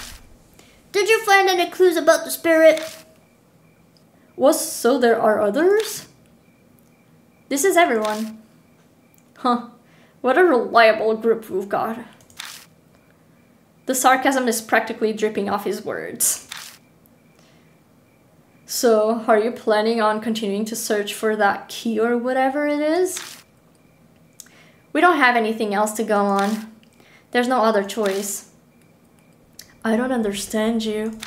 Did you find any clues about the spirit? So there are others? This is everyone. Huh. What a reliable group we've got. The sarcasm is practically dripping off his words. So, are you planning on continuing to search for that key or whatever it is? We don't have anything else to go on. There's no other choice. I don't understand you.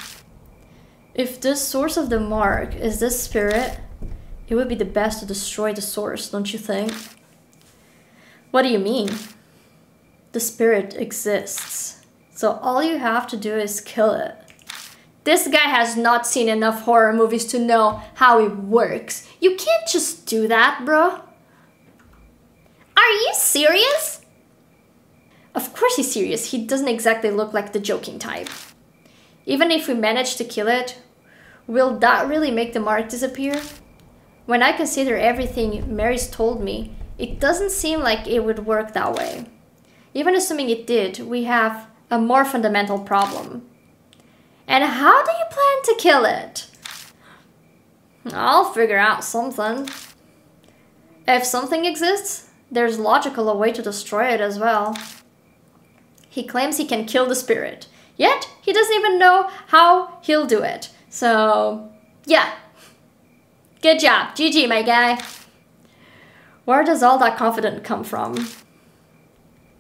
If the source of the mark is this spirit, it would be the best to destroy the source, don't you think? What do you mean? The spirit exists. So all you have to do is kill it. This guy has not seen enough horror movies to know how it works. You can't just do that, bro. Are you serious? Of course he's serious. He doesn't exactly look like the joking type. Even if we manage to kill it, will that really make the mark disappear? When I consider everything Mary's told me, it doesn't seem like it would work that way. Even assuming it did, we have a more fundamental problem. And how do you plan to kill it? I'll figure out something. If something exists, there's logical a way to destroy it as well. He claims he can kill the spirit, yet he doesn't even know how he'll do it. So, yeah. Good job. GG, my guy. Where does all that confidence come from?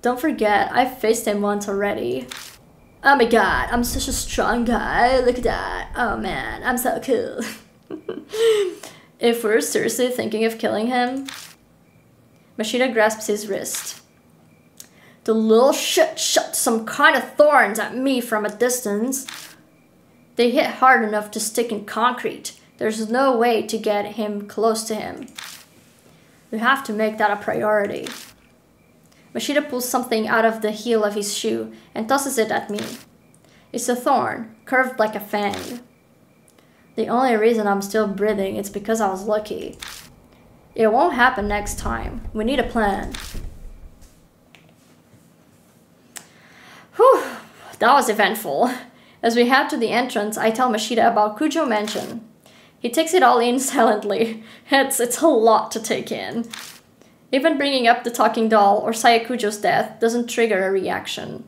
Don't forget, I've faced him once already. Oh my god, I'm such a strong guy. Look at that. Oh man, I'm so cool. If we're seriously thinking of killing him... Mashida grasps his wrist. The little shit shot some kind of thorns at me from a distance. They hit hard enough to stick in concrete. There's no way to get him close to him. We have to make that a priority. Mashida pulls something out of the heel of his shoe and tosses it at me. It's a thorn, curved like a fang. The only reason I'm still breathing is because I was lucky. It won't happen next time. We need a plan. Whew, that was eventful. As we head to the entrance, I tell Mashida about Kujo Mansion. He takes it all in silently. It's a lot to take in. Even bringing up the talking doll or Sayakujo's death doesn't trigger a reaction.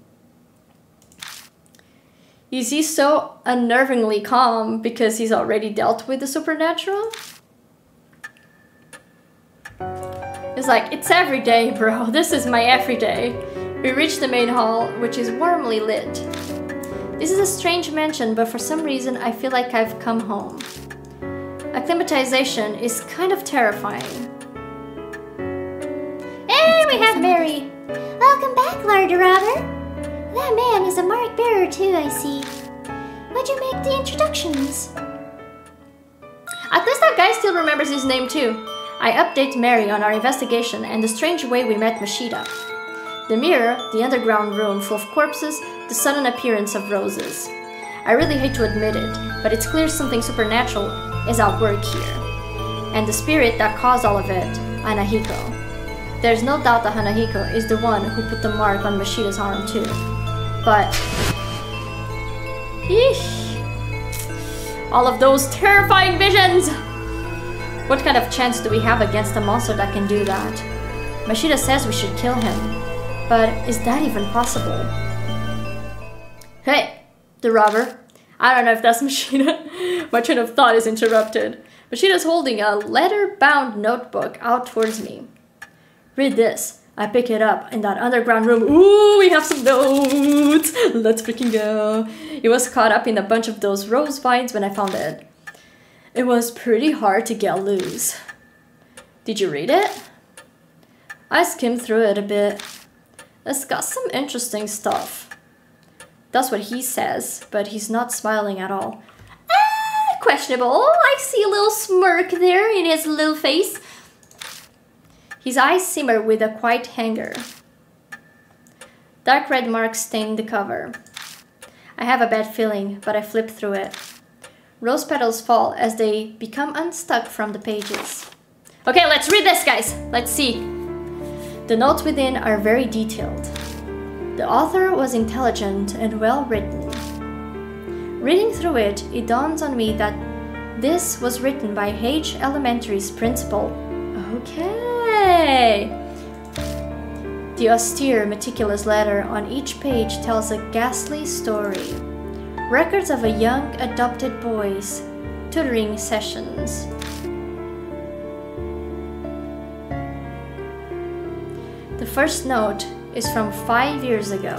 Is he so unnervingly calm because he's already dealt with the supernatural? It's like, it's every day, bro. This is my everyday. We reach the main hall, which is warmly lit. This is a strange mansion, but for some reason I feel like I've come home. Acclimatization is kind of terrifying. Hey, we have Mary. Welcome back, Lord Robber. That man is a mark bearer too, I see. Why'd you make the introductions? At least that guy still remembers his name too. I update Mary on our investigation and the strange way we met Mashida. The mirror, the underground room full of corpses, the sudden appearance of roses. I really hate to admit it, but it's clear something supernatural is at work here. And the spirit that caused all of it, HANAHIKO. There's no doubt that HANAHIKO is the one who put the mark on Mashida's arm too. But... eesh! All of those terrifying visions! What kind of chance do we have against a monster that can do that? Mashida says we should kill him. But is that even possible? Hey, the robber. I don't know if that's Mashida. My train of thought is interrupted. Mashida's holding a leather-bound notebook out towards me. Read this. I pick it up in that underground room. Ooh, we have some notes. Let's freaking go. It was caught up in a bunch of those rose vines when I found it. It was pretty hard to get loose. Did you read it? I skimmed through it a bit. It's got some interesting stuff. That's what he says, but he's not smiling at all. Ah, questionable. I see a little smirk there in his little face. His eyes simmer with a quiet anger. Dark red marks stain the cover. I have a bad feeling, but I flip through it. Rose petals fall as they become unstuck from the pages. Okay, let's read this, guys. Let's see. The notes within are very detailed. The author was intelligent and well written. Reading through it, it dawns on me that this was written by H Elementary's principal. Okay. The austere, meticulous letter on each page tells a ghastly story. Records of a young adopted boy's tutoring sessions. The first note is from 5 years ago.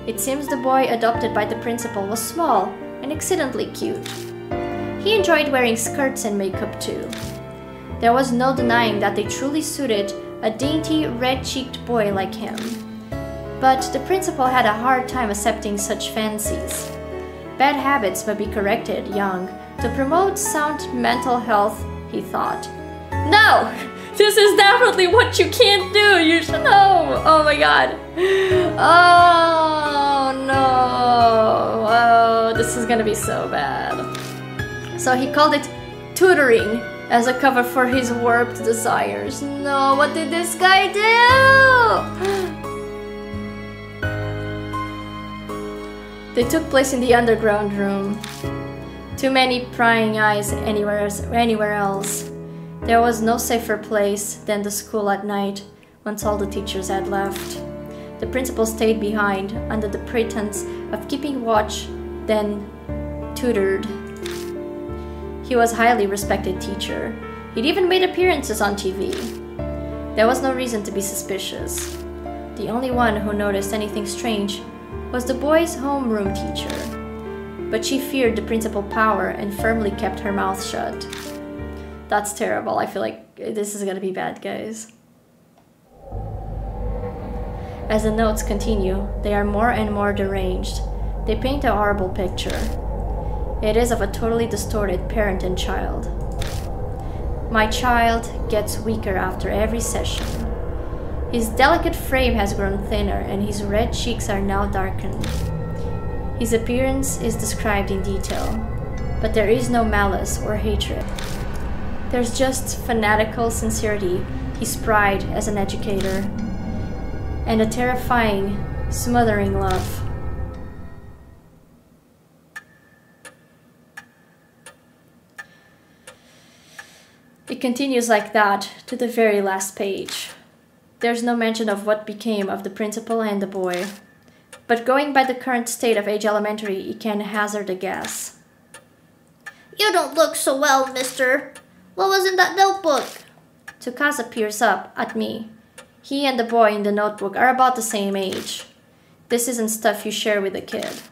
It seems the boy adopted by the principal was small and exceedingly cute. He enjoyed wearing skirts and makeup too. There was no denying that they truly suited a dainty, red-cheeked boy like him. But the principal had a hard time accepting such fancies. Bad habits may be corrected young to promote sound mental health, he thought. No! This is definitely what you can't do! You should know! Oh my god! Oh no! Oh, this is gonna be so bad. So he called it tutoring as a cover for his warped desires. No, what did this guy do? They took place in the underground room. Too many prying eyes anywhere else. There was no safer place than the school at night, once all the teachers had left. The principal stayed behind, under the pretense of keeping watch, then tutored. He was a highly respected teacher. He'd even made appearances on TV. There was no reason to be suspicious. The only one who noticed anything strange was the boy's homeroom teacher. But she feared the principal's power and firmly kept her mouth shut. That's terrible. I feel like this is gonna be bad, guys. As the notes continue, they are more and more deranged. They paint a horrible picture. It is of a totally distorted parent and child. My child gets weaker after every session. His delicate frame has grown thinner and his red cheeks are now darkened. His appearance is described in detail, but there is no malice or hatred. There's just fanatical sincerity, his pride as an educator, and a terrifying, smothering love. It continues like that to the very last page. There's no mention of what became of the principal and the boy. But going by the current state of Age Elementary, you can hazard a guess. You don't look so well, mister. What was in that notebook? Tsukasa peers up at me. He and the boy in the notebook are about the same age. This isn't stuff you share with a kid.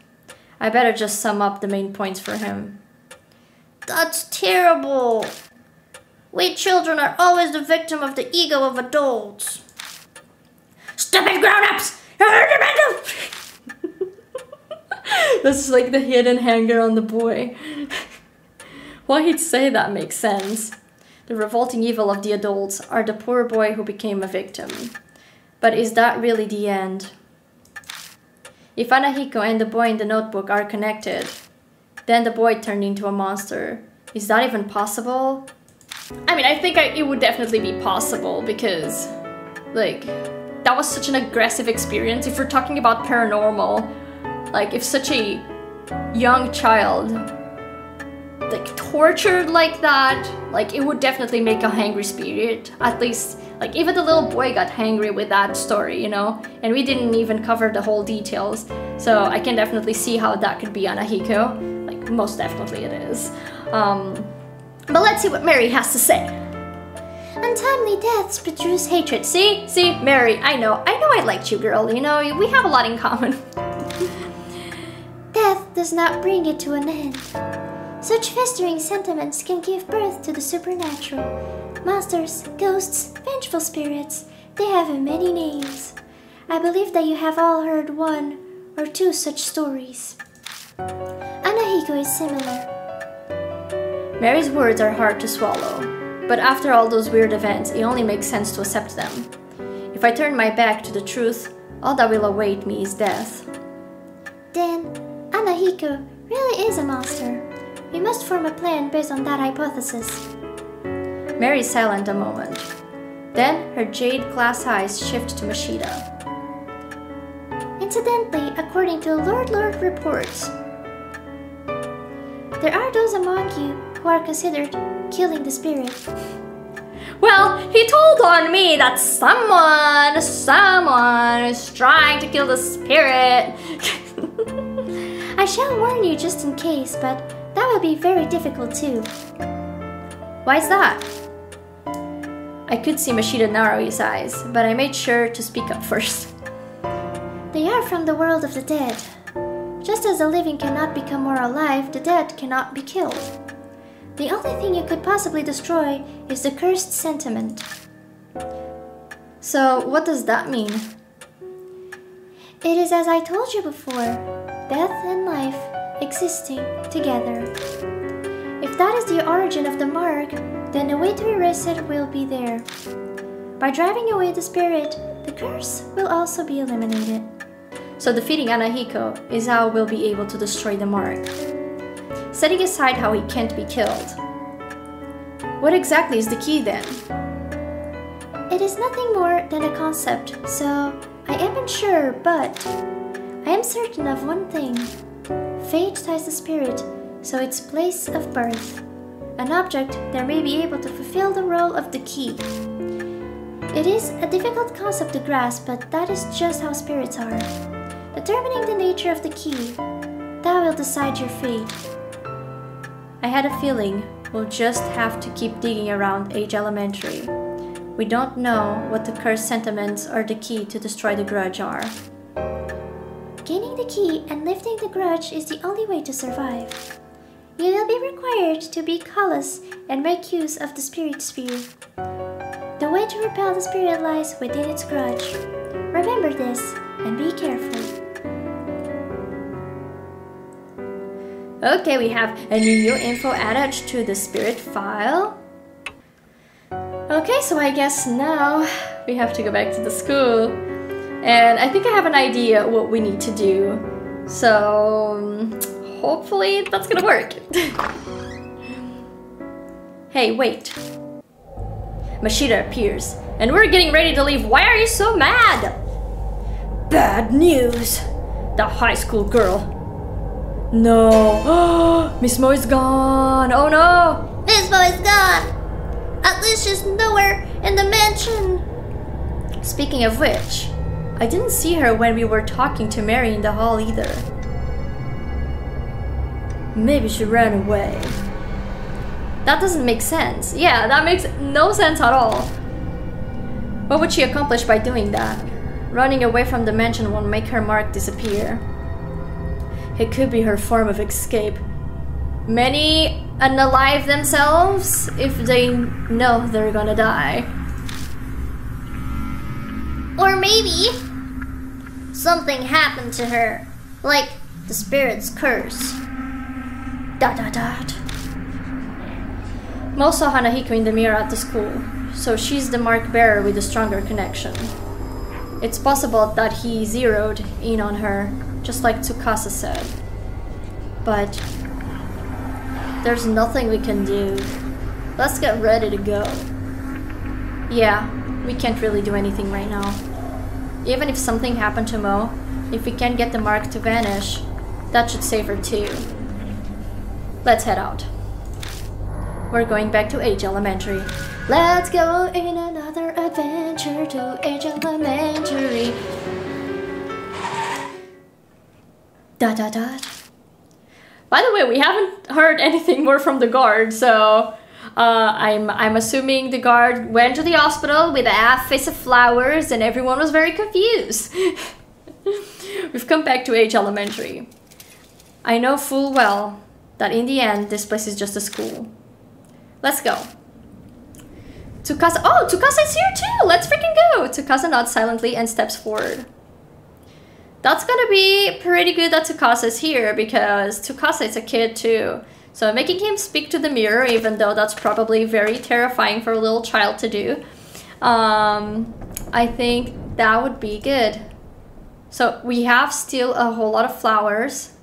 I better just sum up the main points for him. That's terrible. We children are always the victim of the ego of adults. Stupid grown-ups! This is like the hidden hanger on the boy. Why he'd say that makes sense. The revolting evil of the adults are the poor boy who became a victim. But is that really the end? If HANAHIKO and the boy in the notebook are connected, then the boy turned into a monster. Is that even possible? I mean, I think it would definitely be possible because, like, that was such an aggressive experience. If we're talking about paranormal, like, if such a young child, like, tortured like that, like, it would definitely make a hangry spirit. At least, like, even the little boy got hangry with that story, you know? And we didn't even cover the whole details. So I can definitely see how that could be HANAHIKO. Like, most definitely it is. But let's see what Mary has to say. Untimely deaths produce hatred. See, Mary, I know I liked you, girl. You know, we have a lot in common. Death does not bring it to an end. Such festering sentiments can give birth to the supernatural. Monsters, ghosts, vengeful spirits, they have many names. I believe that you have all heard one or two such stories. HANAHIKO is similar. Mary's words are hard to swallow, but after all those weird events, it only makes sense to accept them. If I turn my back to the truth, all that will await me is death. Then, HANAHIKO really is a monster. We must form a plan based on that hypothesis. Mary is silent a moment. Then her jade glass eyes shift to Mashida. Incidentally, according to Lord reports, there are those among you who are considered killing the spirit. Well, he told on me that someone is trying to kill the spirit. I shall warn you just in case, but that will be very difficult too. Why is that? I could see Mashida narrow his eyes, but I made sure to speak up first. They are from the world of the dead. Just as the living cannot become more alive, the dead cannot be killed. The only thing you could possibly destroy is the cursed sentiment. So, what does that mean? It is as I told you before, death and life existing together. If that is the origin of the mark, then the way to erase it will be there. By driving away the spirit, the curse will also be eliminated. So defeating HANAHIKO is how we'll be able to destroy the mark. Setting aside how he can't be killed, what exactly is the key then? It is nothing more than a concept, so I am unsure, but I am certain of one thing. Fate ties the spirit, so its place of birth. An object that may be able to fulfill the role of the key. It is a difficult concept to grasp, but that is just how spirits are. Determining the nature of the key, that will decide your fate. I had a feeling we'll just have to keep digging around Age Elementary. We don't know what the cursed sentiments or the key to destroy the grudge are. Gaining the key and lifting the grudge is the only way to survive. You will be required to be callous and make use of the spirit sphere. The way to repel the spirit lies within its grudge. Remember this and be careful. Okay, we have a new info added to the spirit file. Okay, so I guess now we have to go back to the school. And I think I have an idea what we need to do. So hopefully that's gonna work. Hey, wait. Mashida appears, and we're getting ready to leave. Why are you so mad? Bad news. The high school girl. No. Miss Mo is gone. Oh no. Miss Mo is gone. At least she's nowhere in the mansion. Speaking of which, I didn't see her when we were talking to Mary in the hall either. Maybe she ran away. That doesn't make sense. Yeah, that makes no sense at all. What would she accomplish by doing that? Running away from the mansion won't make her mark disappear. It could be her form of escape. Many unalive themselves if they know they're gonna die. Or maybe something happened to her, like the spirit's curse. ... Mo saw HANAHIKO in the mirror at the school, so she's the mark bearer with a stronger connection. It's possible that he zeroed in on her, just like Tsukasa said. But there's nothing we can do. Let's get ready to go. Yeah, we can't really do anything right now. Even if something happened to Mo, if we can get the mark to vanish, that should save her too. Let's head out. We're going back to Age Elementary. Let's go in another adventure to Age Elementary. ... By the way, we haven't heard anything more from the guard, so I'm assuming the guard went to the hospital with a half face of flowers and everyone was very confused. We've come back to Age Elementary. I know full well that in the end, this place is just a school. Let's go. Tsukasa— oh, Tsukasa is here too! Let's freaking go! Tsukasa nods silently and steps forward. That's gonna be pretty good that Tsukasa is here because Tsukasa is a kid too. So I'm making him speak to the mirror, even though that's probably very terrifying for a little child to do. I think that would be good. So we have still a whole lot of flowers.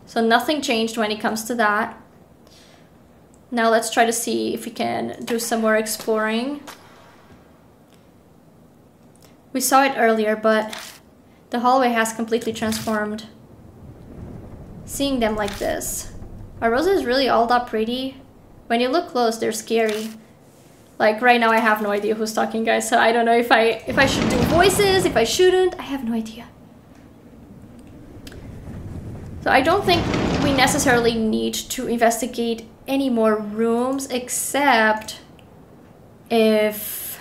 So nothing changed when it comes to that. Now let's try to see if we can do some more exploring. We saw it earlier, but the hallway has completely transformed. Seeing them like this. Are roses really all that pretty? When you look close, they're scary. Like right now I have no idea who's talking, guys, so I don't know if I should do voices, if I shouldn't. I have no idea. So I don't think we necessarily need to investigate any more rooms, except if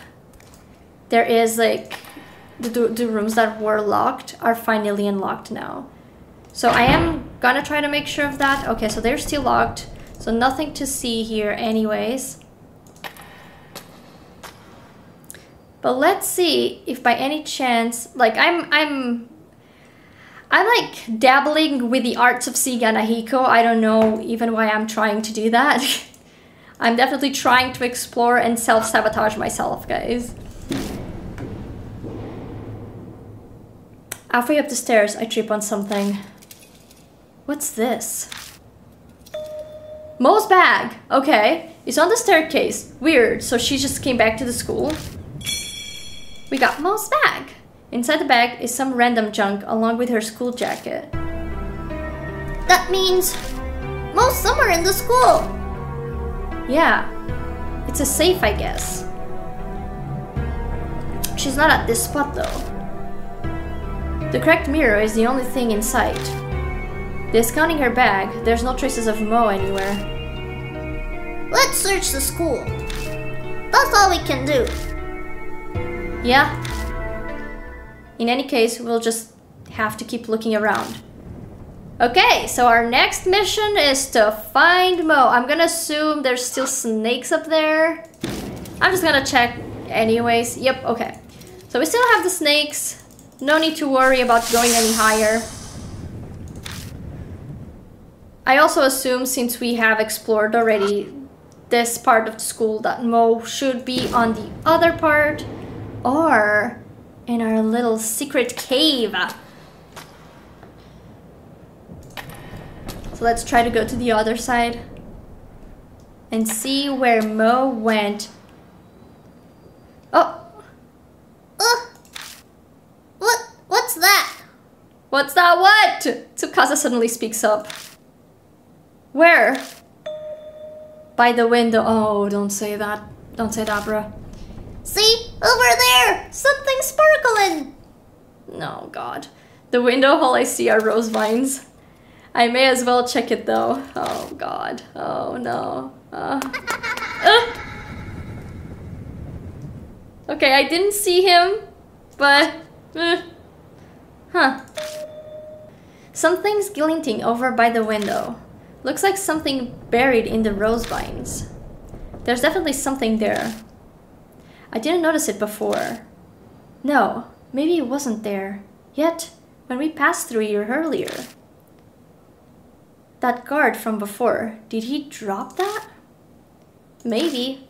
there is like the rooms that were locked are finally unlocked now. So I am gonna try to make sure of that. Okay, so they're still locked, so nothing to see here anyways. But let's see if by any chance, like I'm like dabbling with the arts of seeing HANAHIKO. I don't know even why I'm trying to do that. I'm definitely trying to explore and self-sabotage myself, guys. Halfway up the stairs, I trip on something. What's this? Mo's bag! Okay, it's on the staircase. Weird, so she just came back to the school. We got Mo's bag. Inside the bag is some random junk along with her school jacket. That means Mo's somewhere in the school. Yeah, it's a safe, I guess. She's not at this spot though. The cracked mirror is the only thing in sight. Discounting her bag, there's no traces of Mo anywhere. Let's search the school. That's all we can do. Yeah. In any case, we'll just have to keep looking around. Okay, so our next mission is to find Mo. I'm gonna assume there's still snakes up there. I'm just gonna check anyways. Yep, okay. So we still have the snakes. No need to worry about going any higher. I also assume, since we have explored already this part of the school, that Mo should be on the other part or in our little secret cave. So let's try to go to the other side and see where Mo went. Oh! What's that? What's that what? Tsukasa suddenly speaks up. Where? By the window. Oh, don't say that. Don't say that, bruh. See? Over there! Something sparkling! No, God. The window, all I see are rose vines. I may as well check it though. Oh, God. Oh, no. Okay, I didn't see him, but... Huh. Something's glinting over by the window. Looks like something buried in the rose vines. There's definitely something there. I didn't notice it before. No, maybe it wasn't there. Yet, when we passed through here earlier. That guard from before, did he drop that? Maybe.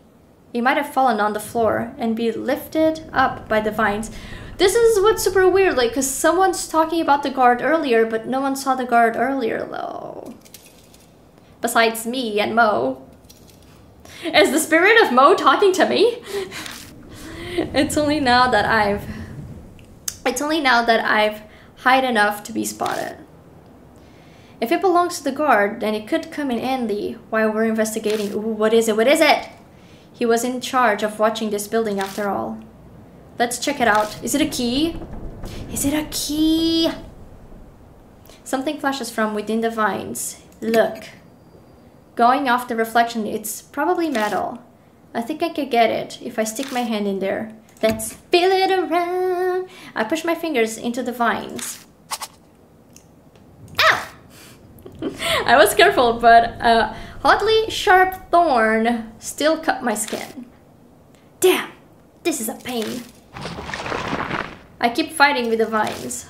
He might have fallen on the floor and be lifted up by the vines. This is what's super weird, like, because someone's talking about the guard earlier, but no one saw the guard earlier, though. Besides me and Mo. Is the spirit of Mo talking to me? It's only now that I've hide enough to be spotted. If it belongs to the guard, then it could come in handy while we're investigating. Ooh, what is it? What is it? He was in charge of watching this building after all. Let's check it out. Is it a key? Is it a key? Something flashes from within the vines. Look. Going off the reflection, it's probably metal. I think I could get it if I stick my hand in there. Let's feel it around. I push my fingers into the vines. Ow! I was careful, but a oddly sharp thorn still cut my skin. Damn, this is a pain. I keep fighting with the vines.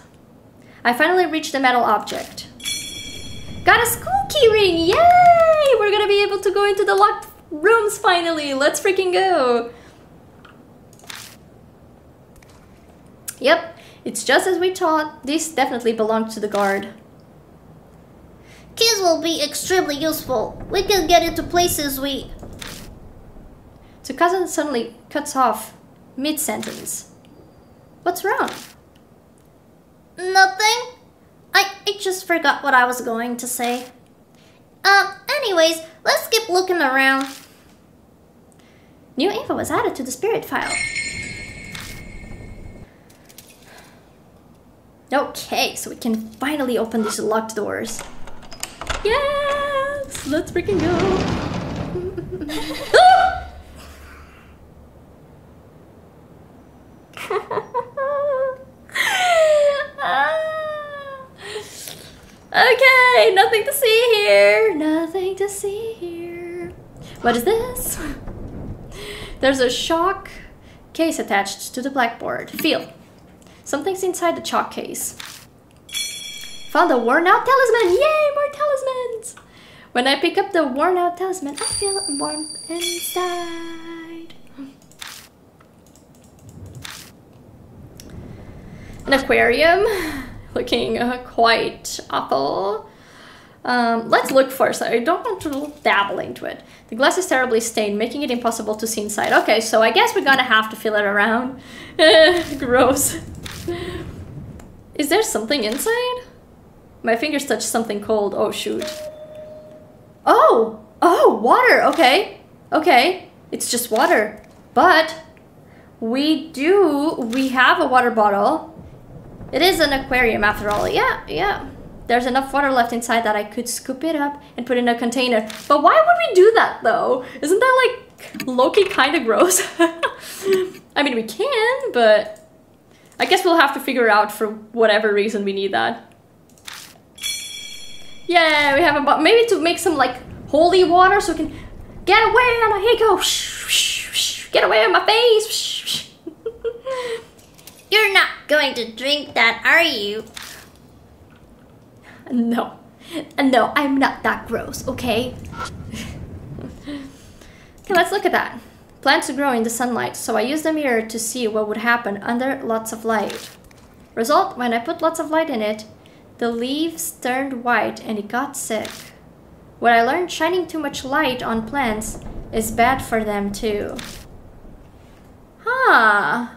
I finally reached the metal object. Got a school key ring! Yay! Yay! We're gonna be able to go into the locked rooms finally. Let's freaking go. Yep, it's just as we thought. This definitely belonged to the guard. Keys will be extremely useful. We can get into places we... Tsukasa suddenly cuts off mid-sentence. What's wrong? Nothing. I just forgot what I was going to say. Anyways, let's keep looking around. New info was added to the spirit file. Okay, so we can finally open these locked doors. Yes! Let's freaking go! Okay, nothing to see here. Nothing to see here. What is this? There's a chalk case attached to the blackboard. Feel. Something's inside the chalk case. Found a worn out talisman! Yay, more talismans! When I pick up the worn out talisman, I feel warmth inside. An aquarium, looking quite awful. Let's look first. I don't want to dabble into it. The glass is terribly stained, making it impossible to see inside. Okay, so I guess we're gonna have to fill it around. Gross. Is there something inside? My fingers touched something cold. Oh, shoot. Oh! Oh, water! Okay. Okay. It's just water. But we have a water bottle. It is an aquarium after all. Yeah. There's enough water left inside that I could scoop it up and put it in a container. But why would we do that though? Isn't that like low-key kind of gross? I mean, we can, but I guess we'll have to figure out for whatever reason we need that. Yeah, we have a maybe to make some like holy water so we can get away, HANAHIKO. Get away with my face. You're not going to drink that, are you? No. No, I'm not that gross, okay? Okay, let's look at that. Plants grow in the sunlight, so I used the mirror to see what would happen under lots of light. Result, when I put lots of light in it, the leaves turned white and it got sick. What I learned, shining too much light on plants is bad for them too. Huh.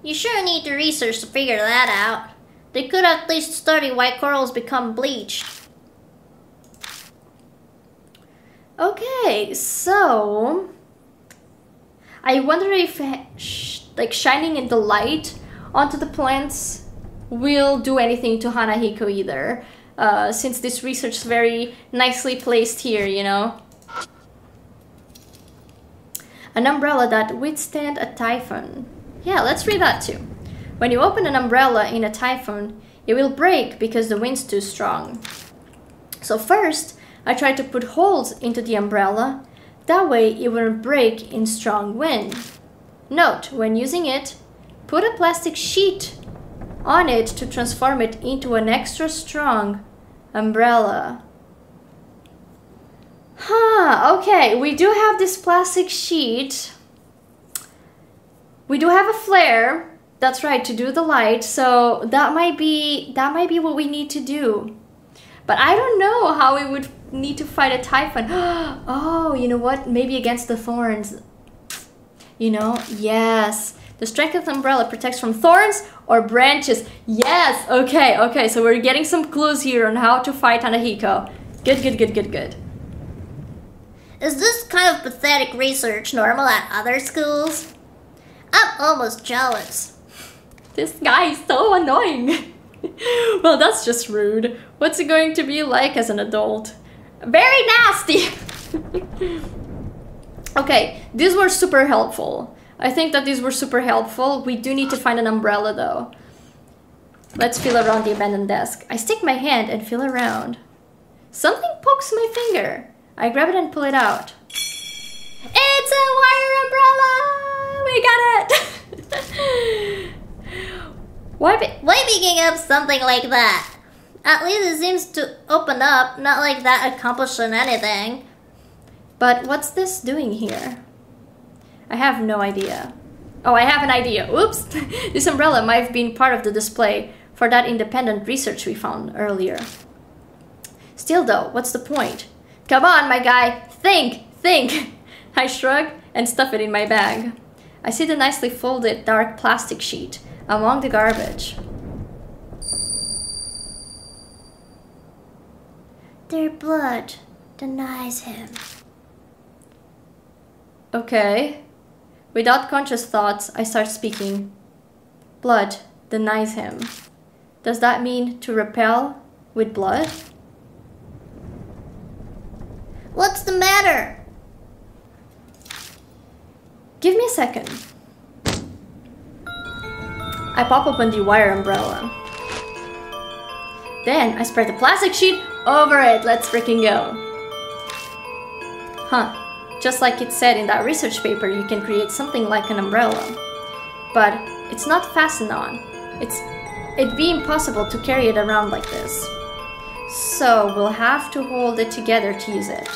You sure need to research to figure that out. They could at least study why corals become bleached. Okay, so I wonder if like shining in the light onto the plants will do anything to HANAHIKO either, since this research is very nicely placed here, you know. An umbrella that withstand a typhoon. Yeah, let's read that too. When you open an umbrella in a typhoon, it will break because the wind's too strong. So first, I tried to put holes into the umbrella. That way it wouldn't break in strong wind. Note, when using it, put a plastic sheet on it to transform it into an extra strong umbrella. Huh, okay, we do have this plastic sheet. We do have a flare. That's right, to do the light, so that might be what we need to do. But I don't know how we would need to fight a typhoon. Oh, you know what? Maybe against the thorns. You know? Yes. The strength of the umbrella protects from thorns or branches. Yes! Okay, so we're getting some clues here on how to fight HANAHIKO. Good. Is this kind of pathetic research normal at other schools? I'm almost jealous. This guy is so annoying. Well, that's just rude. What's it going to be like as an adult? Very nasty! Okay, these were super helpful. I think that these were super helpful. We do need to find an umbrella though. Let's feel around the abandoned desk. I stick my hand and feel around. Something pokes my finger. I grab it and pull it out. It's a wire umbrella! We got it! Why picking up something like that? At least it seems to open up, not like that accomplishing anything. But what's this doing here? I have no idea. Oh, I have an idea. Oops! This umbrella might have been part of the display for that independent research we found earlier. Still though, what's the point? Come on, my guy! Think! Think! I shrug and stuff it in my bag. I see the nicely folded dark plastic sheet among the garbage. Their blood denies him. Okay. Without conscious thoughts, I start speaking. Blood denies him. Does that mean to repel with blood? What's the matter? Give me a second. I pop open the wire umbrella. Then I spread the plastic sheet over it. Let's freaking go. Huh. Just like it said in that research paper, you can create something like an umbrella. But it's not fastened on. It'd be impossible to carry it around like this. So we'll have to hold it together to use it.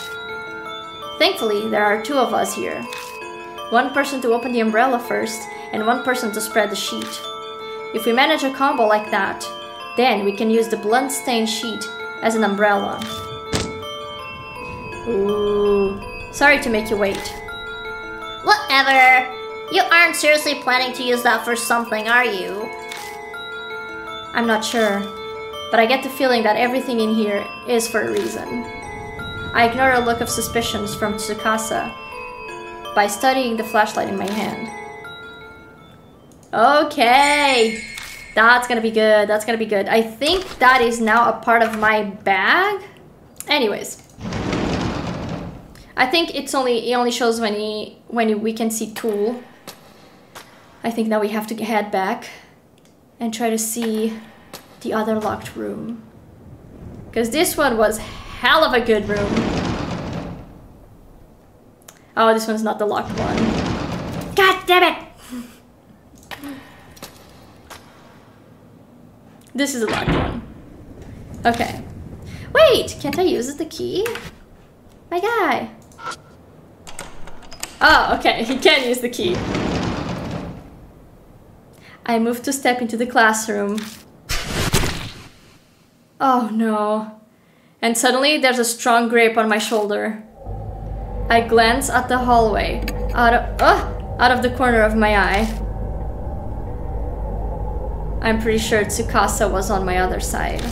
Thankfully, there are two of us here. One person to open the umbrella first, and one person to spread the sheet. If we manage a combo like that, then we can use the blood-stained sheet as an umbrella. Ooh, sorry to make you wait. Whatever. You aren't seriously planning to use that for something, are you? I'm not sure, but I get the feeling that everything in here is for a reason. I ignore a look of suspicions from Tsukasa by studying the flashlight in my hand. Okay, that's gonna be good, that's gonna be good. I think that is now a part of my bag. Anyways, I think it only shows when we can see tool. I think now we have to head back and try to see the other locked room. Because this one was hell of a good room. Oh, this one's not the locked one. God damn it! This is a locked one. Okay. Wait, can't I use the key? My guy. Oh, okay, he can use the key. I move to step into the classroom. Oh no. And suddenly there's a strong grip on my shoulder. I glance at the hallway, out of the corner of my eye. I'm pretty sure Tsukasa was on my other side.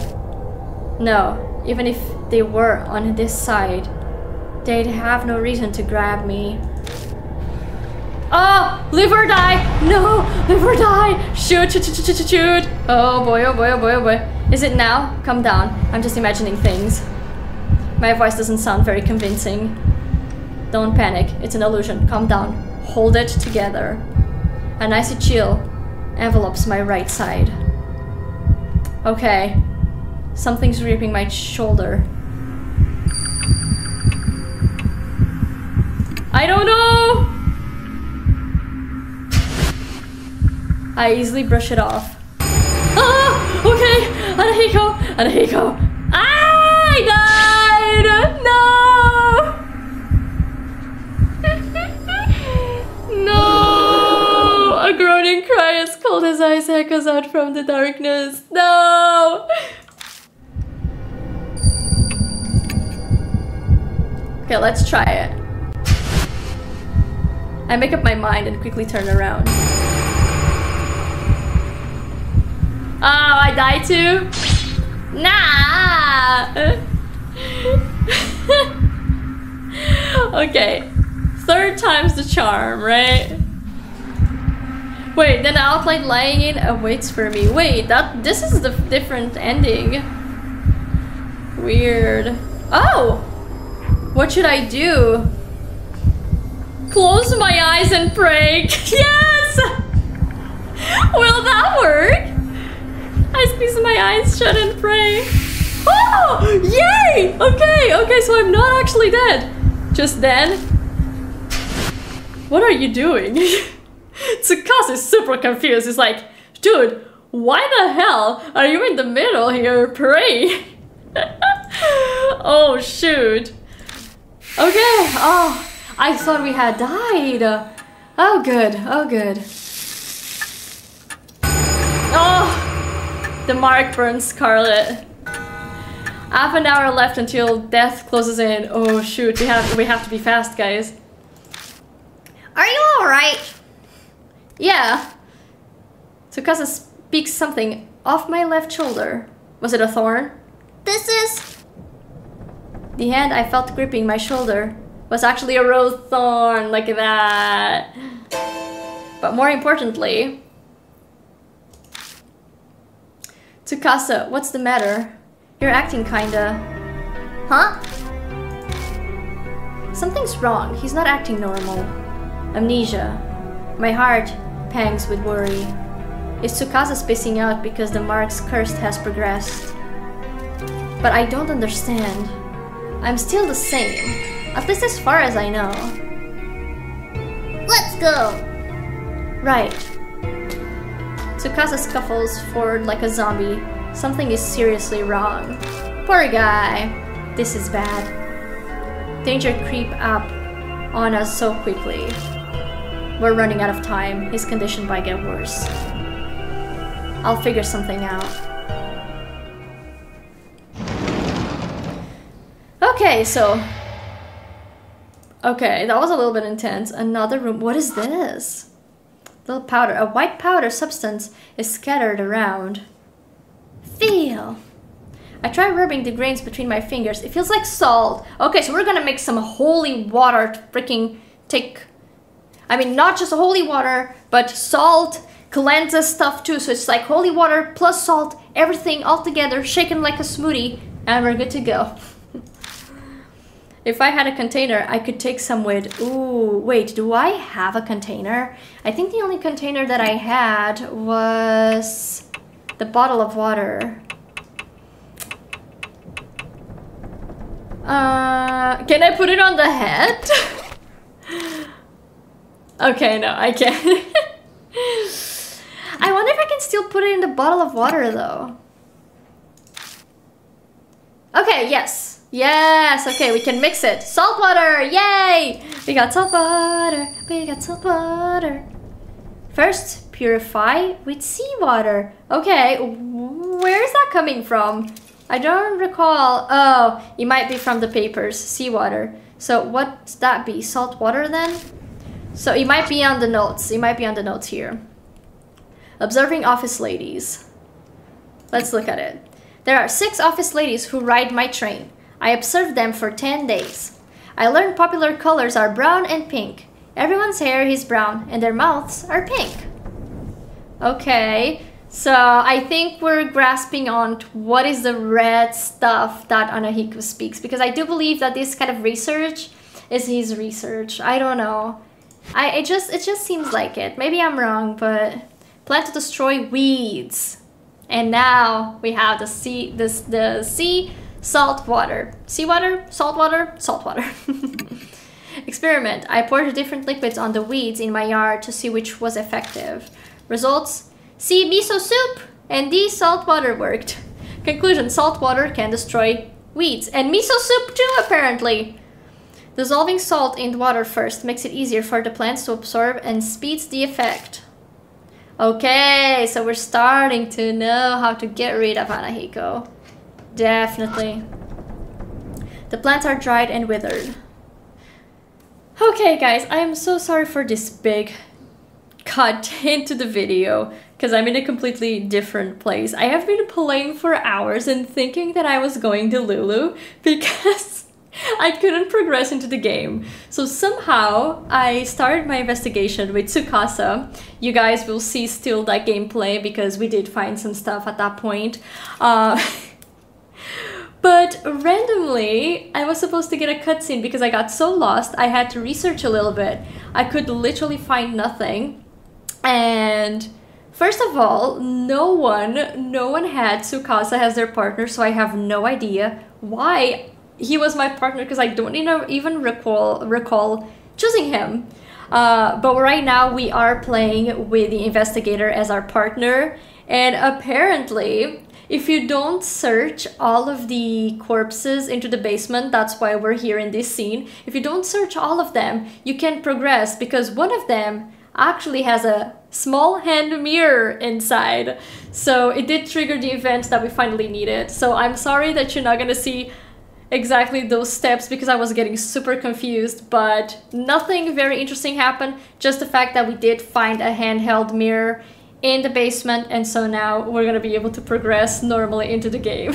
No, even if they were on this side, they'd have no reason to grab me. Oh, live or die! No, live or die! Shoot, shoot, shoot, shoot, shoot, shoot! Oh boy, oh boy, oh boy, oh boy. Is it now? Calm down. I'm just imagining things. My voice doesn't sound very convincing. Don't panic. It's an illusion. Calm down. Hold it together. An icy chill envelopes my right side. Okay. Something's gripping my shoulder. I don't know! I easily brush it off. Ah! Okay! HANAHIKO! HANAHIKO! I died! No! No! A groaning cry as cold as ice echoes out from the darkness. No! Okay, let's try it. I make up my mind and quickly turn around. Oh, I die too? Nah! Okay. Third time's the charm, right? Wait, then the outline lying in awaits for me. Wait, this is the different ending. Weird. Oh! What should I do? Close my eyes and pray. Yes! Will that work? I squeeze my eyes shut and pray. Oh! Yay! Okay, so I'm not actually dead. Just then. What are you doing? Tsukasa is super confused. He's like, dude, Why the hell are you in the middle here, praying? Oh, shoot. Okay, oh, I thought we had died. Oh, good, oh, good. Oh, the mark burns scarlet. Half an hour left until death closes in. Oh, shoot, we have to be fast, guys. Are you alright? Yeah. Tsukasa speaks something off my left shoulder. Was it a thorn? This is... The hand I felt gripping my shoulder was actually a rose thorn, like that. But more importantly... Tsukasa, what's the matter? You're acting kinda... Huh? Something's wrong. He's not acting normal. Amnesia. My heart pangs with worry. Is Tsukasa spacing out because the mark's curse has progressed? But I don't understand. I'm still the same, at least as far as I know. Let's go! Right. Tsukasa scuffles forward like a zombie. Something is seriously wrong. Poor guy. This is bad. Danger creep up on us so quickly. We're running out of time. His condition might get worse. I'll figure something out. Okay, so... Okay, that was a little bit intense. Another room. What is this? Little powder. A white powder substance is scattered around. Feel. I try rubbing the grains between my fingers. It feels like salt. Okay, so we're gonna make some holy water to freaking take... I mean, not just holy water, but salt cleanses stuff too. So it's like holy water plus salt, everything all together, shaken like a smoothie, and we're good to go. If I had a container, I could take some with... Ooh, wait, do I have a container? I think the only container that I had was the bottle of water. Can I put it on the head? Okay, no, I can't. I wonder if I can still put it in the bottle of water, though. Okay, yes. Yes, okay, we can mix it. Salt water, yay! We got salt water, we got salt water. First, purify with seawater. Okay, where is that coming from? I don't recall. Oh, it might be from the papers, seawater. So what's that be? Salt water then? So it might be on the notes. It might be on the notes here. Observing office ladies. Let's look at it. There are 6 office ladies who ride my train. I observed them for 10 days. I learned popular colors are brown and pink. Everyone's hair is brown and their mouths are pink. Okay, so I think we're grasping on what is the red stuff that HANAHIKO speaks, because I do believe that this kind of research is his research. I don't know. It just seems like it. Maybe I'm wrong, but plant to destroy weeds. And now we have the sea salt water. Seawater, salt water, salt water. Experiment. I poured different liquids on the weeds in my yard to see which was effective. Results: C, miso soup, and D, salt water worked. Conclusion: salt water can destroy weeds. And miso soup too, apparently. Dissolving salt in water first makes it easier for the plants to absorb and speeds the effect. Okay, so we're starting to know how to get rid of HANAHIKO. Definitely. The plants are dried and withered. Okay guys, I am so sorry for this big cut into the video, because I'm in a completely different place. I have been playing for hours and thinking that I was going to Lulu because I couldn't progress into the game. So somehow I started my investigation with Tsukasa. You guys will see still that gameplay because we did find some stuff at that point. But randomly, I was supposed to get a cutscene because I got so lost. I had to research a little bit. I could literally find nothing. And first of all, no one had Tsukasa as their partner, so I have no idea why he was my partner, because I don't even recall choosing him. But right now we are playing with the investigator as our partner, And apparently, if you don't search all of the corpses into the basement, that's why we're here in this scene. If you don't search all of them, you can progress because one of them actually has a small hand mirror inside. So it did trigger the event that we finally needed. So I'm sorry that you're not gonna see exactly those steps because I was getting super confused, but nothing very interesting happened. Just the fact that we did find a handheld mirror in the basement, and so now we're gonna be able to progress normally into the game.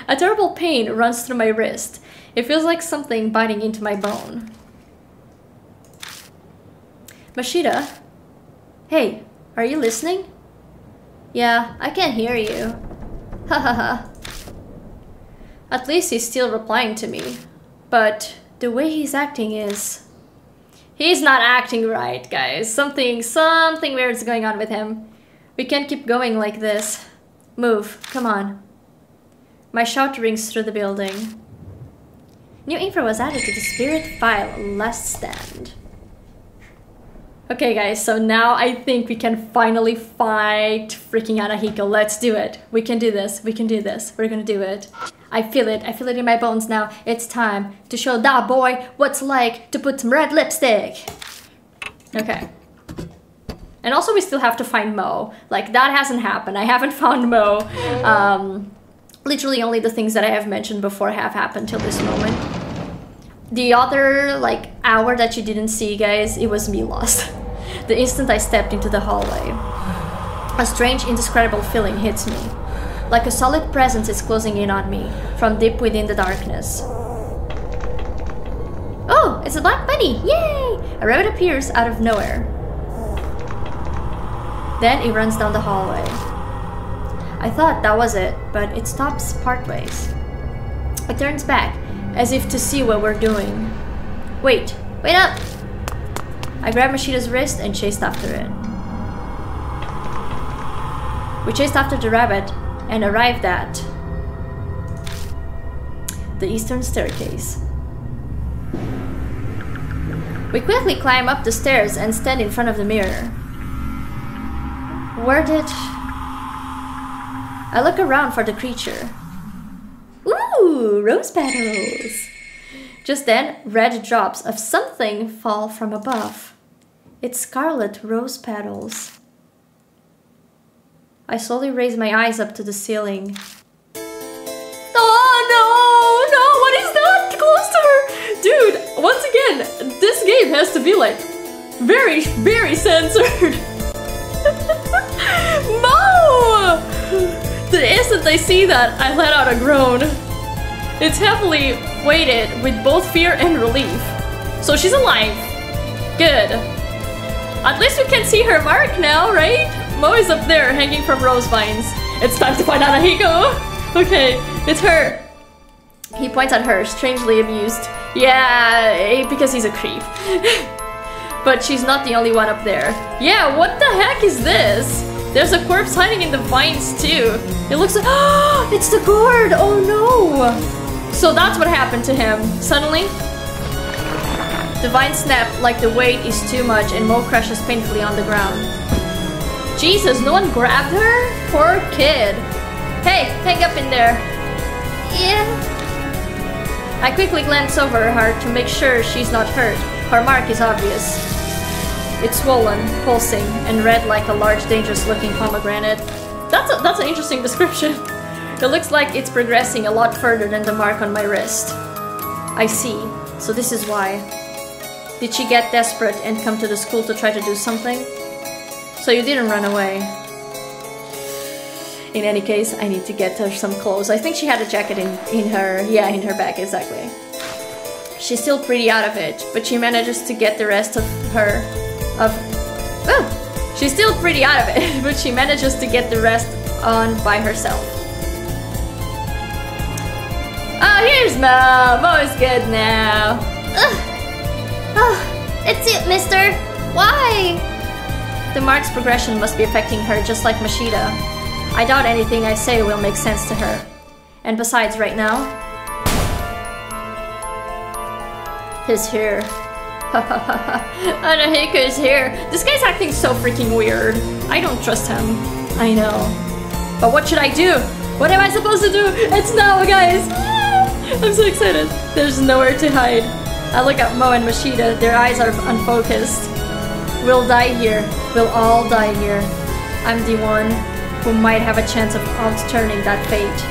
A terrible pain runs through my wrist. It feels like something biting into my bone. Mashida? Hey, are you listening? Yeah, I can hear you. Hahaha. At least he's still replying to me. But the way he's acting is... He's not acting right, guys. Something weird's going on with him. We can't keep going like this. Move, come on. My shout rings through the building. New info was added to the spirit file last stand. Okay guys, so now I think we can finally fight freaking HANAHIKO. Let's do it. We can do this. We can do this. We're gonna do it. I feel it in my bones now. It's time to show that boy what's like to put some red lipstick. Okay. And also we still have to find Mo. Like, that hasn't happened. I haven't found Mo. Literally only the things that I have mentioned before have happened till this moment. The other, like, hour that you didn't see, guys, it was me lost. The instant I stepped into the hallway. A strange, indescribable feeling hits me. Like a solid presence is closing in on me, from deep within the darkness. Oh, it's a black bunny! Yay! A rabbit appears out of nowhere. Then it runs down the hallway. I thought that was it, but it stops partways. It turns back, as if to see what we're doing. Wait up! I grabbed Mashida's wrist and chased after it. We chased after the rabbit and arrived at the eastern staircase. We quickly climb up the stairs and stand in front of the mirror. Where did... I look around for the creature. Ooh, rose petals! Just then, red drops of something fall from above. It's scarlet rose petals. I slowly raise my eyes up to the ceiling. Oh no! No, what is that? Close to her! Dude, once again, this game has to be like very, very censored. Mo! The instant I see that, I let out a groan. It's heavily weighted with both fear and relief. So she's alive. Good. At least we can see her mark now, right? Mo is up there, hanging from rose vines. It's time to find HANAHIKO! Okay, it's her. He points at her, strangely amused. Yeah, because he's a creep. But she's not the only one up there. Yeah, what the heck is this? There's a corpse hiding in the vines too. It looks like... Oh, it's the guard! Oh no! So that's what happened to him. Suddenly, the vines snap like the weight is too much and Mo crashes painfully on the ground. Jesus, no one grabbed her? Poor kid. Hey, hang up in there. Yeah. I quickly glance over her to make sure she's not hurt. Her mark is obvious. It's swollen, pulsing, and red like a large, dangerous-looking pomegranate. That's an interesting description. It looks like it's progressing a lot further than the mark on my wrist. I see. So this is why. Did she get desperate and come to the school to try to do something? So you didn't run away. In any case, I need to get her some clothes. I think she had a jacket in her bag, exactly. She's still pretty out of it, but she manages to get the rest of her... She's still pretty out of it, but she manages to get the rest on by herself. Oh, here's Mo! Mo is good now. Oh, it's it, mister. Why? The mark's progression must be affecting her just like Mashida. I doubt anything I say will make sense to her. And besides, right now... he's here. Hanahiko is here. This guy's acting so freaking weird. I don't trust him. I know. But what should I do? What am I supposed to do? It's now, guys! I'm so excited. There's nowhere to hide. I look at Mo and Mashida. Their eyes are unfocused. We'll die here. We'll all die here. I'm the one who might have a chance of outturning that fate.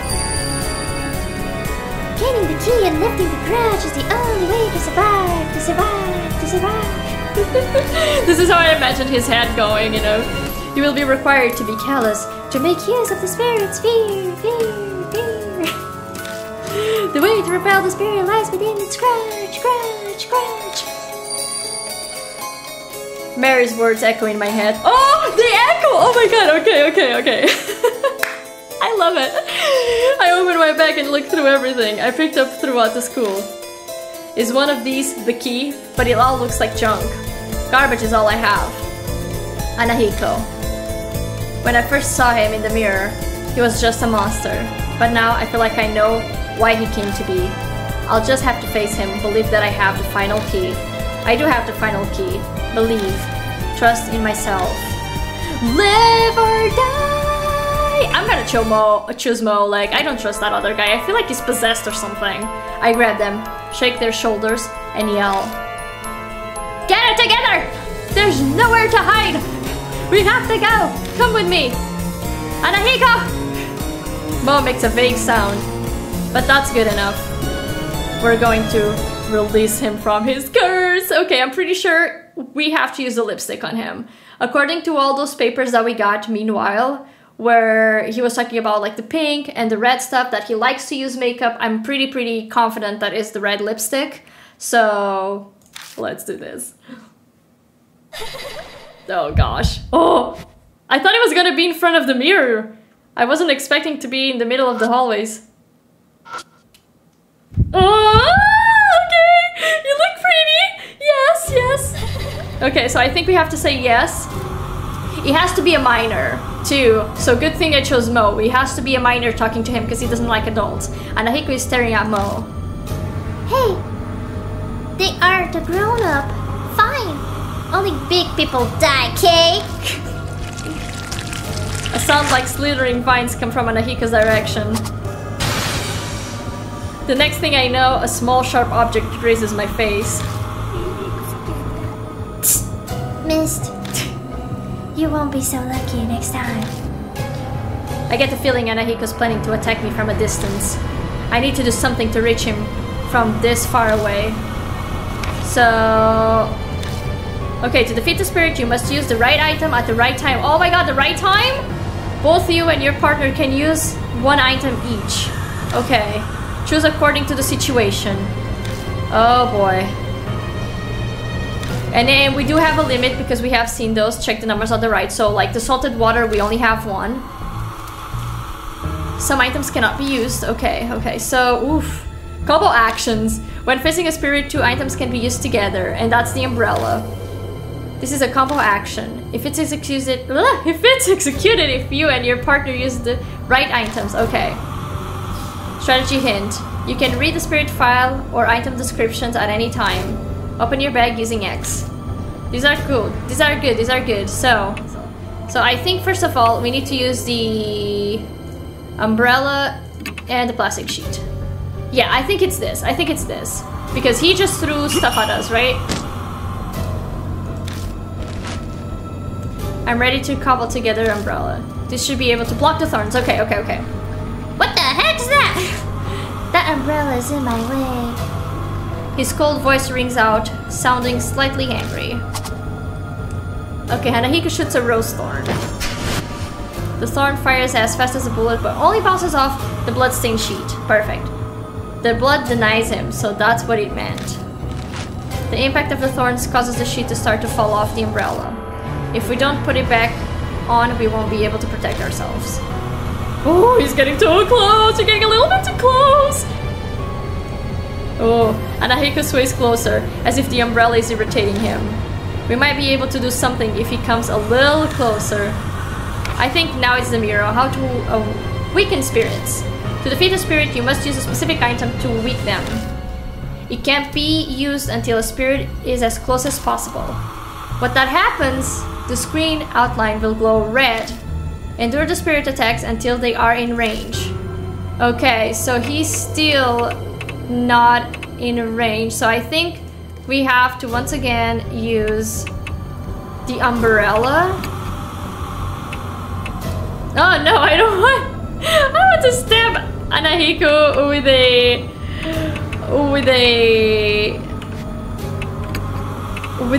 Getting the key and lifting the grudge is the only way to survive, to survive, to survive. This is how I imagined his head going, you know. You will be required to be callous, to make use of the spirit's fear, fear, fear. The way to repel The spirit lies within its grudge, grudge, grudge. Mary's words echo in my head. Oh, they echo! Oh my god, okay. I love it. I opened my bag and looked through everything I picked up throughout the school. Is one of these the key? But it all looks like junk. Garbage is all I have. Hanahiko. When I first saw him in the mirror, he was just a monster. But now I feel like I know why he came to be. I'll just have to face him, believe that I have the final key. I do have the final key. Believe. Trust in myself. Live or die! I'm gonna choose Mo, like, I don't trust that other guy. I feel like he's possessed or something. I grab them, shake their shoulders, and yell. Get it together! There's nowhere to hide! We have to go! Come with me! Hanahiko! Mo makes a vague sound, but that's good enough. We're going to release him from his curse! Okay, I'm pretty sure we have to use the lipstick on him. According to all those papers that we got meanwhile, where he was talking about like the pink and the red stuff that he likes to use makeup, I'm pretty confident that is the red lipstick. So let's do this. Oh gosh. Oh, I thought it was gonna be in front of the mirror. I wasn't expecting to be in the middle of the hallways. Oh, okay. You look pretty. Yes, yes. Okay, so I think we have to say yes. It has to be a minor, too. So good thing I chose Mo. It has to be a minor talking to him because he doesn't like adults. Hanahiko is staring at Mo. Hey, they aren't a grown-up. Fine. Only big people die, okay? A sound like slithering vines come from Hanahiko's direction. The next thing I know, a small sharp object grazes my face. Missed. You won't be so lucky next time. I get the feeling Hanahiko's planning to attack me from a distance. I need to do something to reach him from this far away. So... okay, to defeat the spirit, you must use the right item at the right time. Oh my god, the right time? Both you and your partner can use one item each. Okay. Choose according to the situation. Oh boy. And then we do have a limit because we have seen those. Check the numbers on the right. So like the salted water, we only have one. Some items cannot be used. Okay. So, oof. Combo actions. When facing a spirit, 2 items can be used together. And that's the umbrella. This is a combo action. If it's executed, if you and your partner use the right items. Okay. Strategy hint. You can read the spirit file or item descriptions at any time. Open your bag using X. These are cool. These are good. So I think first of all we need to use the umbrella and the plastic sheet. Yeah, I think it's this. Because he just threw stuff at us, right? I'm ready to cobble together umbrella. This should be able to block the thorns. Okay. What the heck's that? That umbrella is in my way. His cold voice rings out, sounding slightly angry. Okay, Hanahiko shoots a rose thorn. The thorn fires as fast as a bullet, but only bounces off the blood-stained sheet. Perfect. The blood denies him, so that's what it meant. The impact of the thorns causes the sheet to start to fall off the umbrella. If we don't put it back on, we won't be able to protect ourselves. Oh, he's getting too close! You're getting a little bit too close! Oh, Hanahiko sways closer, as if the umbrella is irritating him. We might be able to do something if he comes a little closer. I think now it's the mirror. How to weaken spirits. To defeat a spirit, you must use a specific item to weaken them. It can't be used until a spirit is as close as possible. When that happens, the screen outline will glow red. Endure the spirit attacks until they are in range. Okay, so he's still not in range, so I think we have to once again use the umbrella. Oh no, I don't want. I want to stab Hanahiko with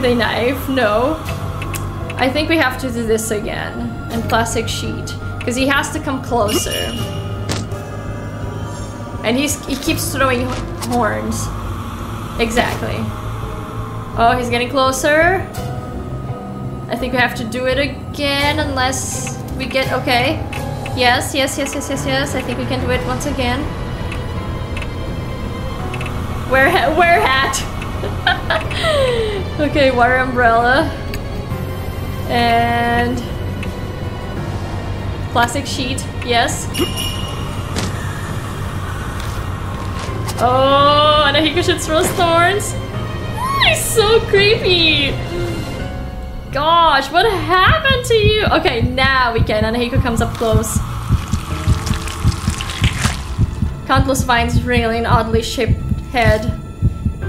a knife. No, I think we have to do this again and plastic sheet because he has to come closer, and he keeps throwing horns. Exactly. Oh, he's getting closer. I think we have to do it again unless we get... Okay. Yes, yes, yes, yes, yes, yes. I think we can do it once again. Wear hat. Okay, water umbrella. And... plastic sheet. Yes. Oh, Hanahiko should throw thorns. He's so creepy. Gosh, what happened to you? Okay, now we can. Hanahiko comes up close. Countless vines railing oddly shaped head.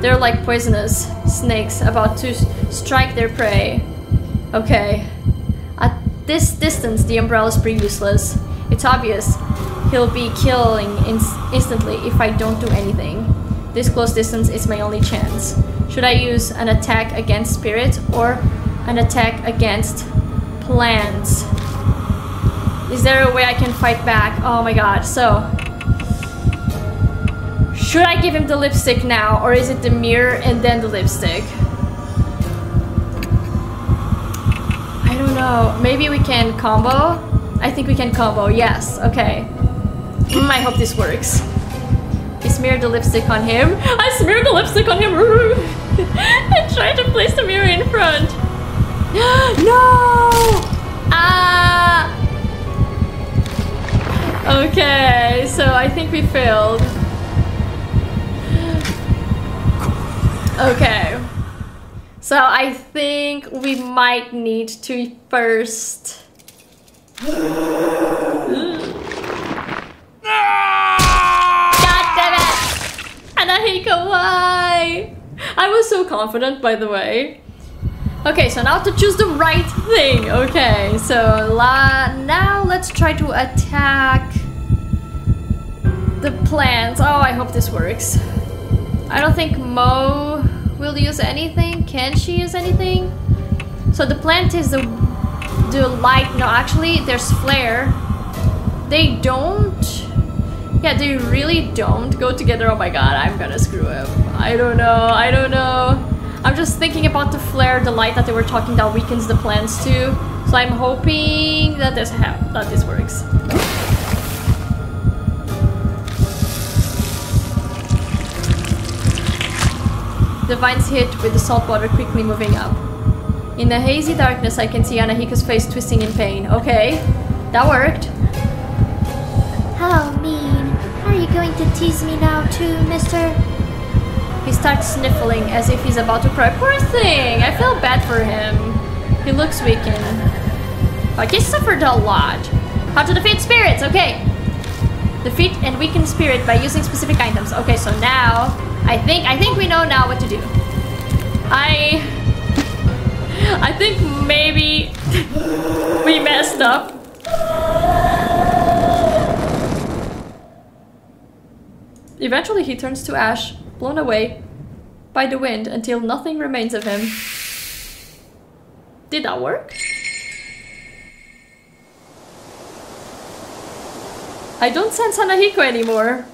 They're like poisonous snakes about to strike their prey. Okay. At this distance, the umbrella is pretty useless. It's obvious he'll be killing instantly if I don't do anything. This close distance is my only chance. Should I use an attack against spirits or an attack against plants? Is there a way I can fight back? Oh my god, so... should I give him the lipstick now, or is it the mirror and then the lipstick? I don't know. Maybe we can combo? I think we can combo, yes, okay. I hope this works. He smeared the lipstick on him. I smeared the lipstick on him! I tried to place the mirror in front. No! Ah! Okay, so I think we failed. Okay. So I think we might need to first... God damn it! Hanahiko, why? I was so confident, by the way. Okay, so now to choose the right thing. Okay, so now let's try to attack the plants. Oh, I hope this works. I don't think Mo will use anything. Can she use anything? So the plant is the light. No, actually, there's flare. They don't. Yeah, they really don't go together. Oh my god, I'm gonna screw up. I don't know. I don't know. I'm just thinking about the flare, the light that they were talking that weakens the plants too. So I'm hoping that this works. The vines hit with the salt water quickly moving up. In the hazy darkness, I can see Hanahiko's face twisting in pain. Okay, that worked. How mean. Are you going to tease me now too, mister? He starts sniffling as if he's about to cry. Poor thing! I feel bad for him. He looks weakened. Like he suffered a lot. How to defeat spirits! Okay. Defeat and weaken spirit by using specific items. Okay, so now I think we know now what to do. I think maybe we messed up. Eventually he turns to ash, blown away by the wind until nothing remains of him. Did that work? I don't sense Hanahiko anymore.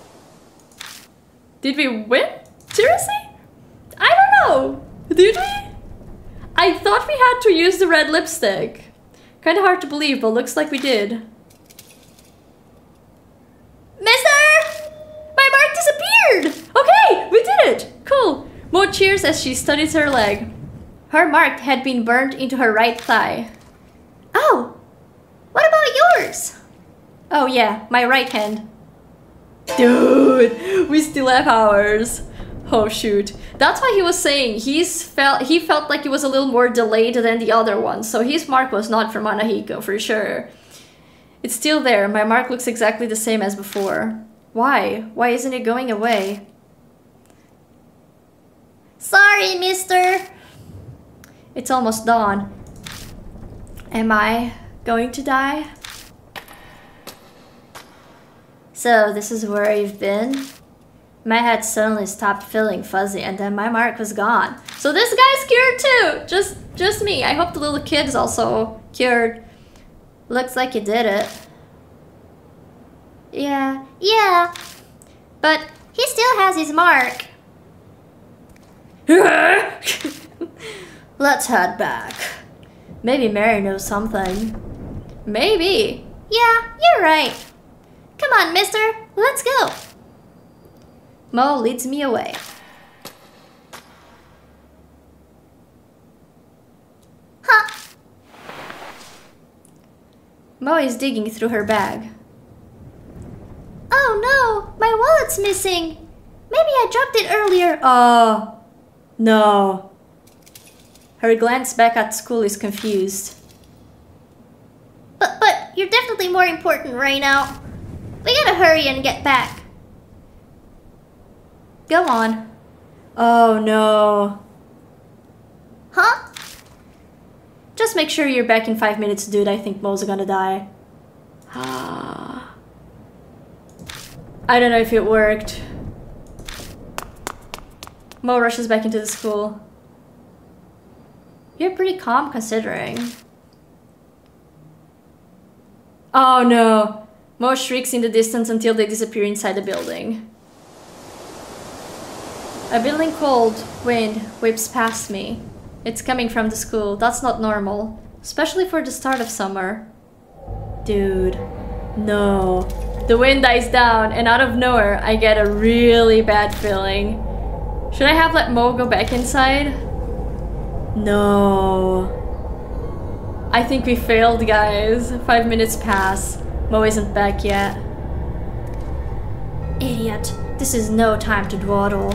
Did we win? Seriously? I don't know. Did we? I thought we had to use the red lipstick. Kinda hard to believe, but looks like we did. Mister! My mark disappeared! Okay, we did it! Cool. Mo cheers as she studies her leg. Her mark had been burned into her right thigh. Oh! What about yours? Oh yeah, my right hand. Dude, we still have ours. Oh shoot. That's why he was saying he felt like it was a little more delayed than the other one. So his mark was not from HANAHIKO for sure. It's still there. My mark looks exactly the same as before. Why? Why isn't it going away? Sorry, mister. It's almost dawn. Am I going to die? So this is where you've been? My head suddenly stopped feeling fuzzy and then my mark was gone. So this guy's cured too! Just me. I hope the little kid's also cured. Looks like you did it. Yeah. But he still has his mark. Let's head back. Maybe Mary knows something. Maybe. Yeah, you're right. Come on, mister. Let's go. Mo leads me away. Huh. Mo is digging through her bag. Oh no, my wallet's missing. Maybe I dropped it earlier. Oh, no. Her glance back at school is confused. But you're definitely more important right now. We gotta hurry and get back. Go on. Oh no. Huh? Just make sure you're back in 5 minutes, dude. I think Mo's gonna die. I don't know if it worked. Mo rushes back into the school. You're pretty calm considering. Oh no. Mo shrieks in the distance until they disappear inside the building. A bitter cold wind whips past me. It's coming from the school. That's not normal, especially for the start of summer. Dude, no. The wind dies down and out of nowhere I get a really bad feeling. Should I have let Mo go back inside? No. I think we failed, guys. 5 minutes pass. Mo isn't back yet. Idiot. This is no time to dawdle.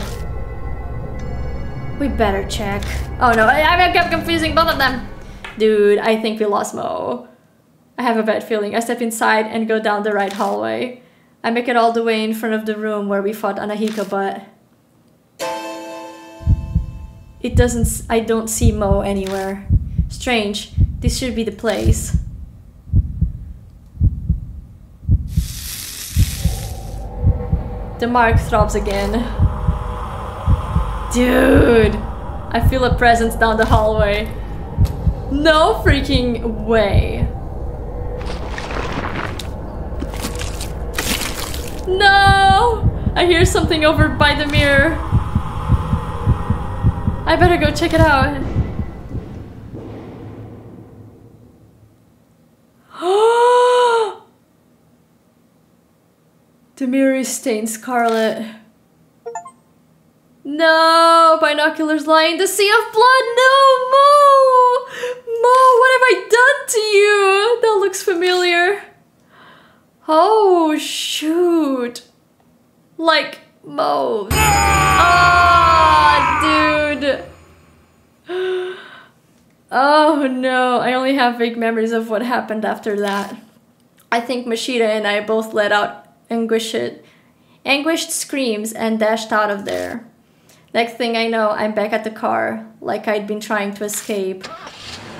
We better check. Oh no, I kept confusing both of them. Dude, I think we lost Mo. I have a bad feeling. I step inside and go down the right hallway. I make it all the way in front of the room where we fought HANAHIKO, but I don't see Mo anywhere. Strange. This should be the place. The mark throbs again. Dude! I feel a presence down the hallway. No freaking way. No! I hear something over by the mirror. I better go check it out. The mirror is stained scarlet. No! Binoculars lie in the sea of blood! No! Mo! Mo, what have I done to you? That looks familiar. Oh, shoot. Like, Mo. Ah, dude. Oh no, I only have vague memories of what happened after that. I think Mashida and I both let out anguished screams and dashed out of there. Next thing I know, I'm back at the car, like I'd been trying to escape.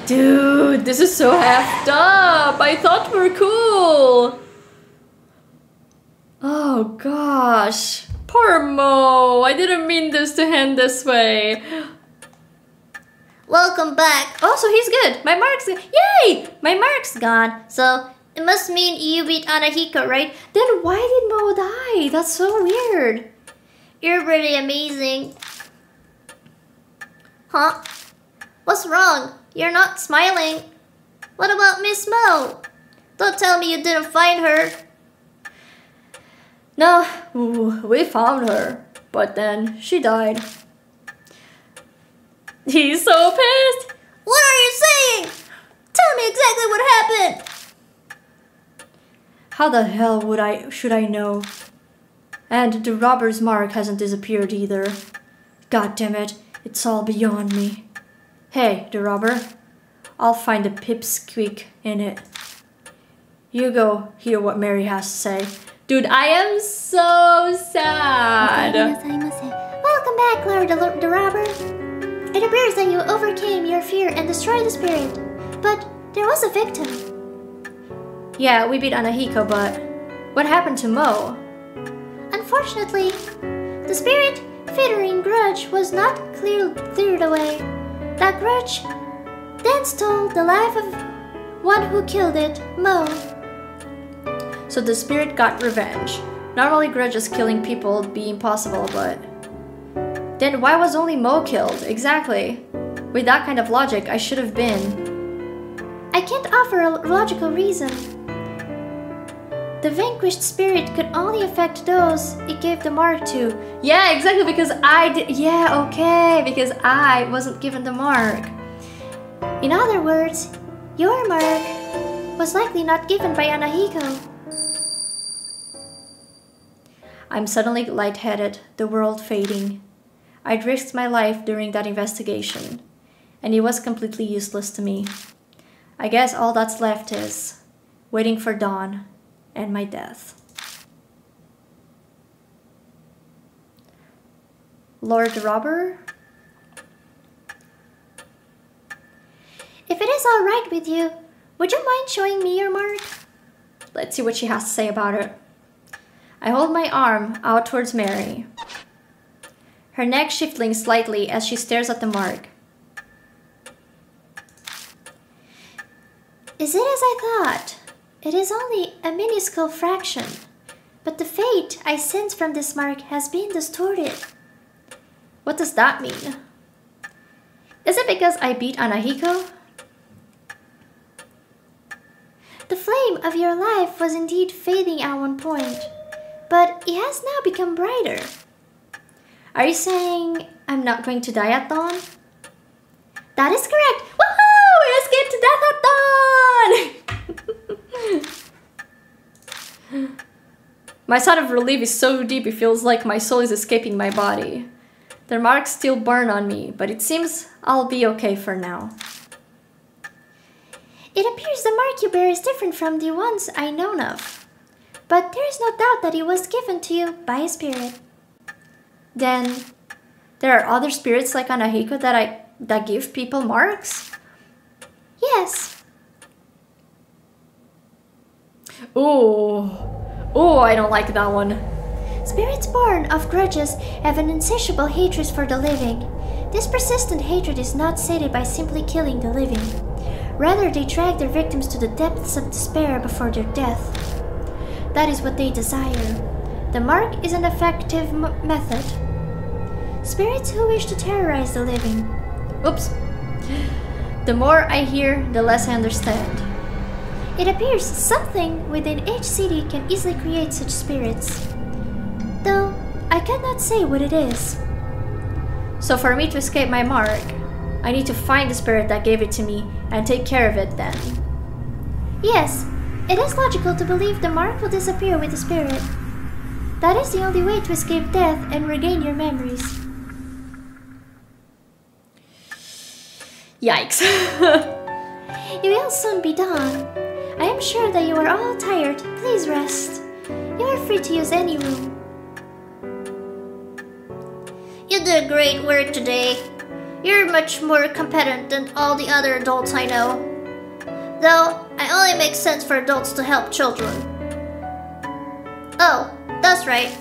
Dude, this is so effed up! I thought we were cool! Oh gosh. Poor Mo! I didn't mean this to end this way. Welcome back. Oh, so he's good. My mark's... Yay! My mark's gone, so it must mean you beat HANAHIKO, right? Then why did Mo die? That's so weird. You're pretty amazing. Huh? What's wrong? You're not smiling. What about Miss Mo? Don't tell me you didn't find her. No, we found her, but then she died. He's so pissed. What are you saying? Tell me exactly what happened. How the hell should I know? And the robber's mark hasn't disappeared either. God damn it, it's all beyond me. Hey, the robber. I'll find a pipsqueak in it. You go hear what Mary has to say. Dude, I am so sad. Welcome back, Lord the Robber. It appears that you overcame your fear and destroyed the spirit. But there was a victim. Yeah, we beat HANAHIKO, but what happened to Mo? Unfortunately, the spirit fettering grudge was not cleared away. That grudge then stole the life of one who killed it, Mo. So the spirit got revenge. Normally grudges killing people would be impossible, but... Then why was only Mo killed? Exactly. With that kind of logic, I should have been. I can't offer a logical reason. The vanquished spirit could only affect those it gave the mark to. Yeah, exactly, because I did. Yeah, okay, because I wasn't given the mark. In other words, your mark was likely not given by HANAHIKO. I'm suddenly lightheaded, the world fading. I'd risked my life during that investigation, and it was completely useless to me. I guess all that's left is waiting for dawn and my death. Lord Robber? If it is all right with you, would you mind showing me your mark? Let's see what she has to say about it. I hold my arm out towards Mary. Her neck shifting slightly as she stares at the mark. Is it as I thought? It is only a minuscule fraction, but the fate I sense from this mark has been distorted. What does that mean? Is it because I beat HANAHIKO? The flame of your life was indeed fading at one point, but it has now become brighter. Are you saying I'm not going to die at dawn? That is correct! Woohoo! We escaped to death at dawn! My sigh of relief is so deep it feels like my soul is escaping my body. The marks still burn on me, but it seems I'll be okay for now. It appears the mark you bear is different from the ones I know of. But there is no doubt that it was given to you by a spirit. Then, there are other spirits like HANAHIKO that give people marks? Yes. Ooh, I don't like that one. Spirits born of grudges have an insatiable hatred for the living. This persistent hatred is not sated by simply killing the living. Rather, they drag their victims to the depths of despair before their death. That is what they desire. The mark is an effective method. Spirits who wish to terrorize the living. Oops. The more I hear, the less I understand. It appears something within each city can easily create such spirits. Though, I cannot say what it is. So for me to escape my mark, I need to find the spirit that gave it to me and take care of it then. Yes, it is logical to believe the mark will disappear with the spirit. That is the only way to escape death and regain your memories. Yikes. It will soon be dawn. I am sure that you are all tired. Please rest. You are free to use any room. You did great work today. You're much more competent than all the other adults I know. Though, it only makes sense for adults to help children. Oh, that's right.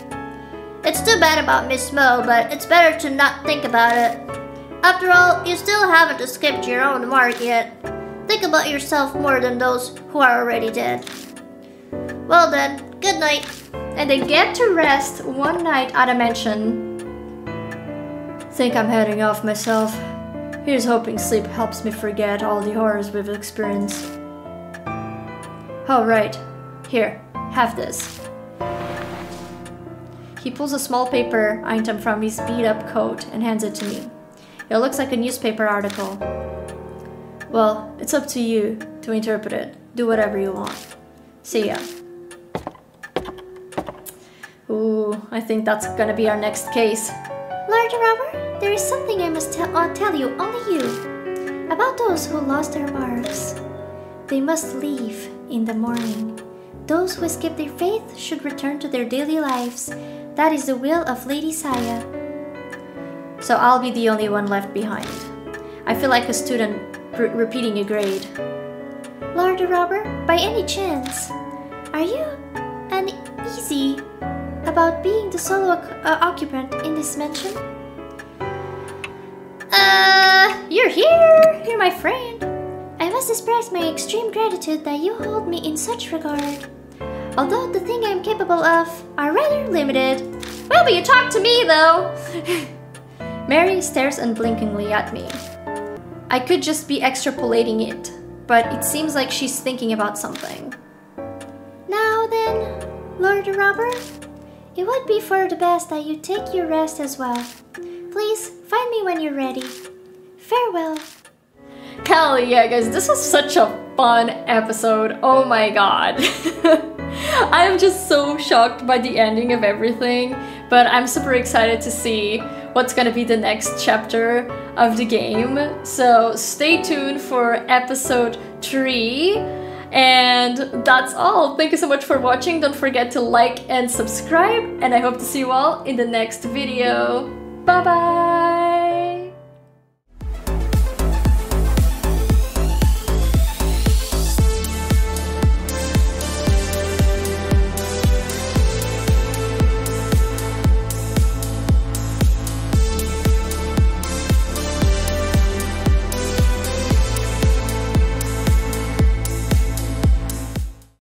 It's too bad about Miss Mo, but it's better to not think about it. After all, you still haven't escaped your own mark yet. Think about yourself more than those who are already dead. Well then, good night. And they get to rest one night at a mansion. Think I'm heading off myself. Here's hoping sleep helps me forget all the horrors we've experienced. Oh right, here, have this. He pulls a small paper item from his beat-up coat and hands it to me. It looks like a newspaper article. Well, it's up to you to interpret it. Do whatever you want. See ya. Ooh, I think that's gonna be our next case. Lord Robber, there is something I must tell you, only you, about those who lost their marks. They must leave in the morning. Those who escape their faith should return to their daily lives. That is the will of Lady Saya. So I'll be the only one left behind. I feel like a student repeating a grade. Lord Robber, by any chance, are you uneasy about being the solo occupant in this mansion? You're here! You're my friend. I must express my extreme gratitude that you hold me in such regard. Although the thing I'm capable of are rather limited. Well, but you talk to me, though! Mary stares unblinkingly at me. I could just be extrapolating it, but it seems like she's thinking about something. Now then, Lord Robber, it would be for the best that you take your rest as well. Please find me when you're ready. Farewell. Hell yeah, guys, this was such a fun episode. Oh my god. I'm just so shocked by the ending of everything, but I'm super excited to see what's gonna be the next chapter of the game. So stay tuned for episode 3. And that's all. Thank you so much for watching. Don't forget to like and subscribe, and I hope to see you all in the next video. Bye bye!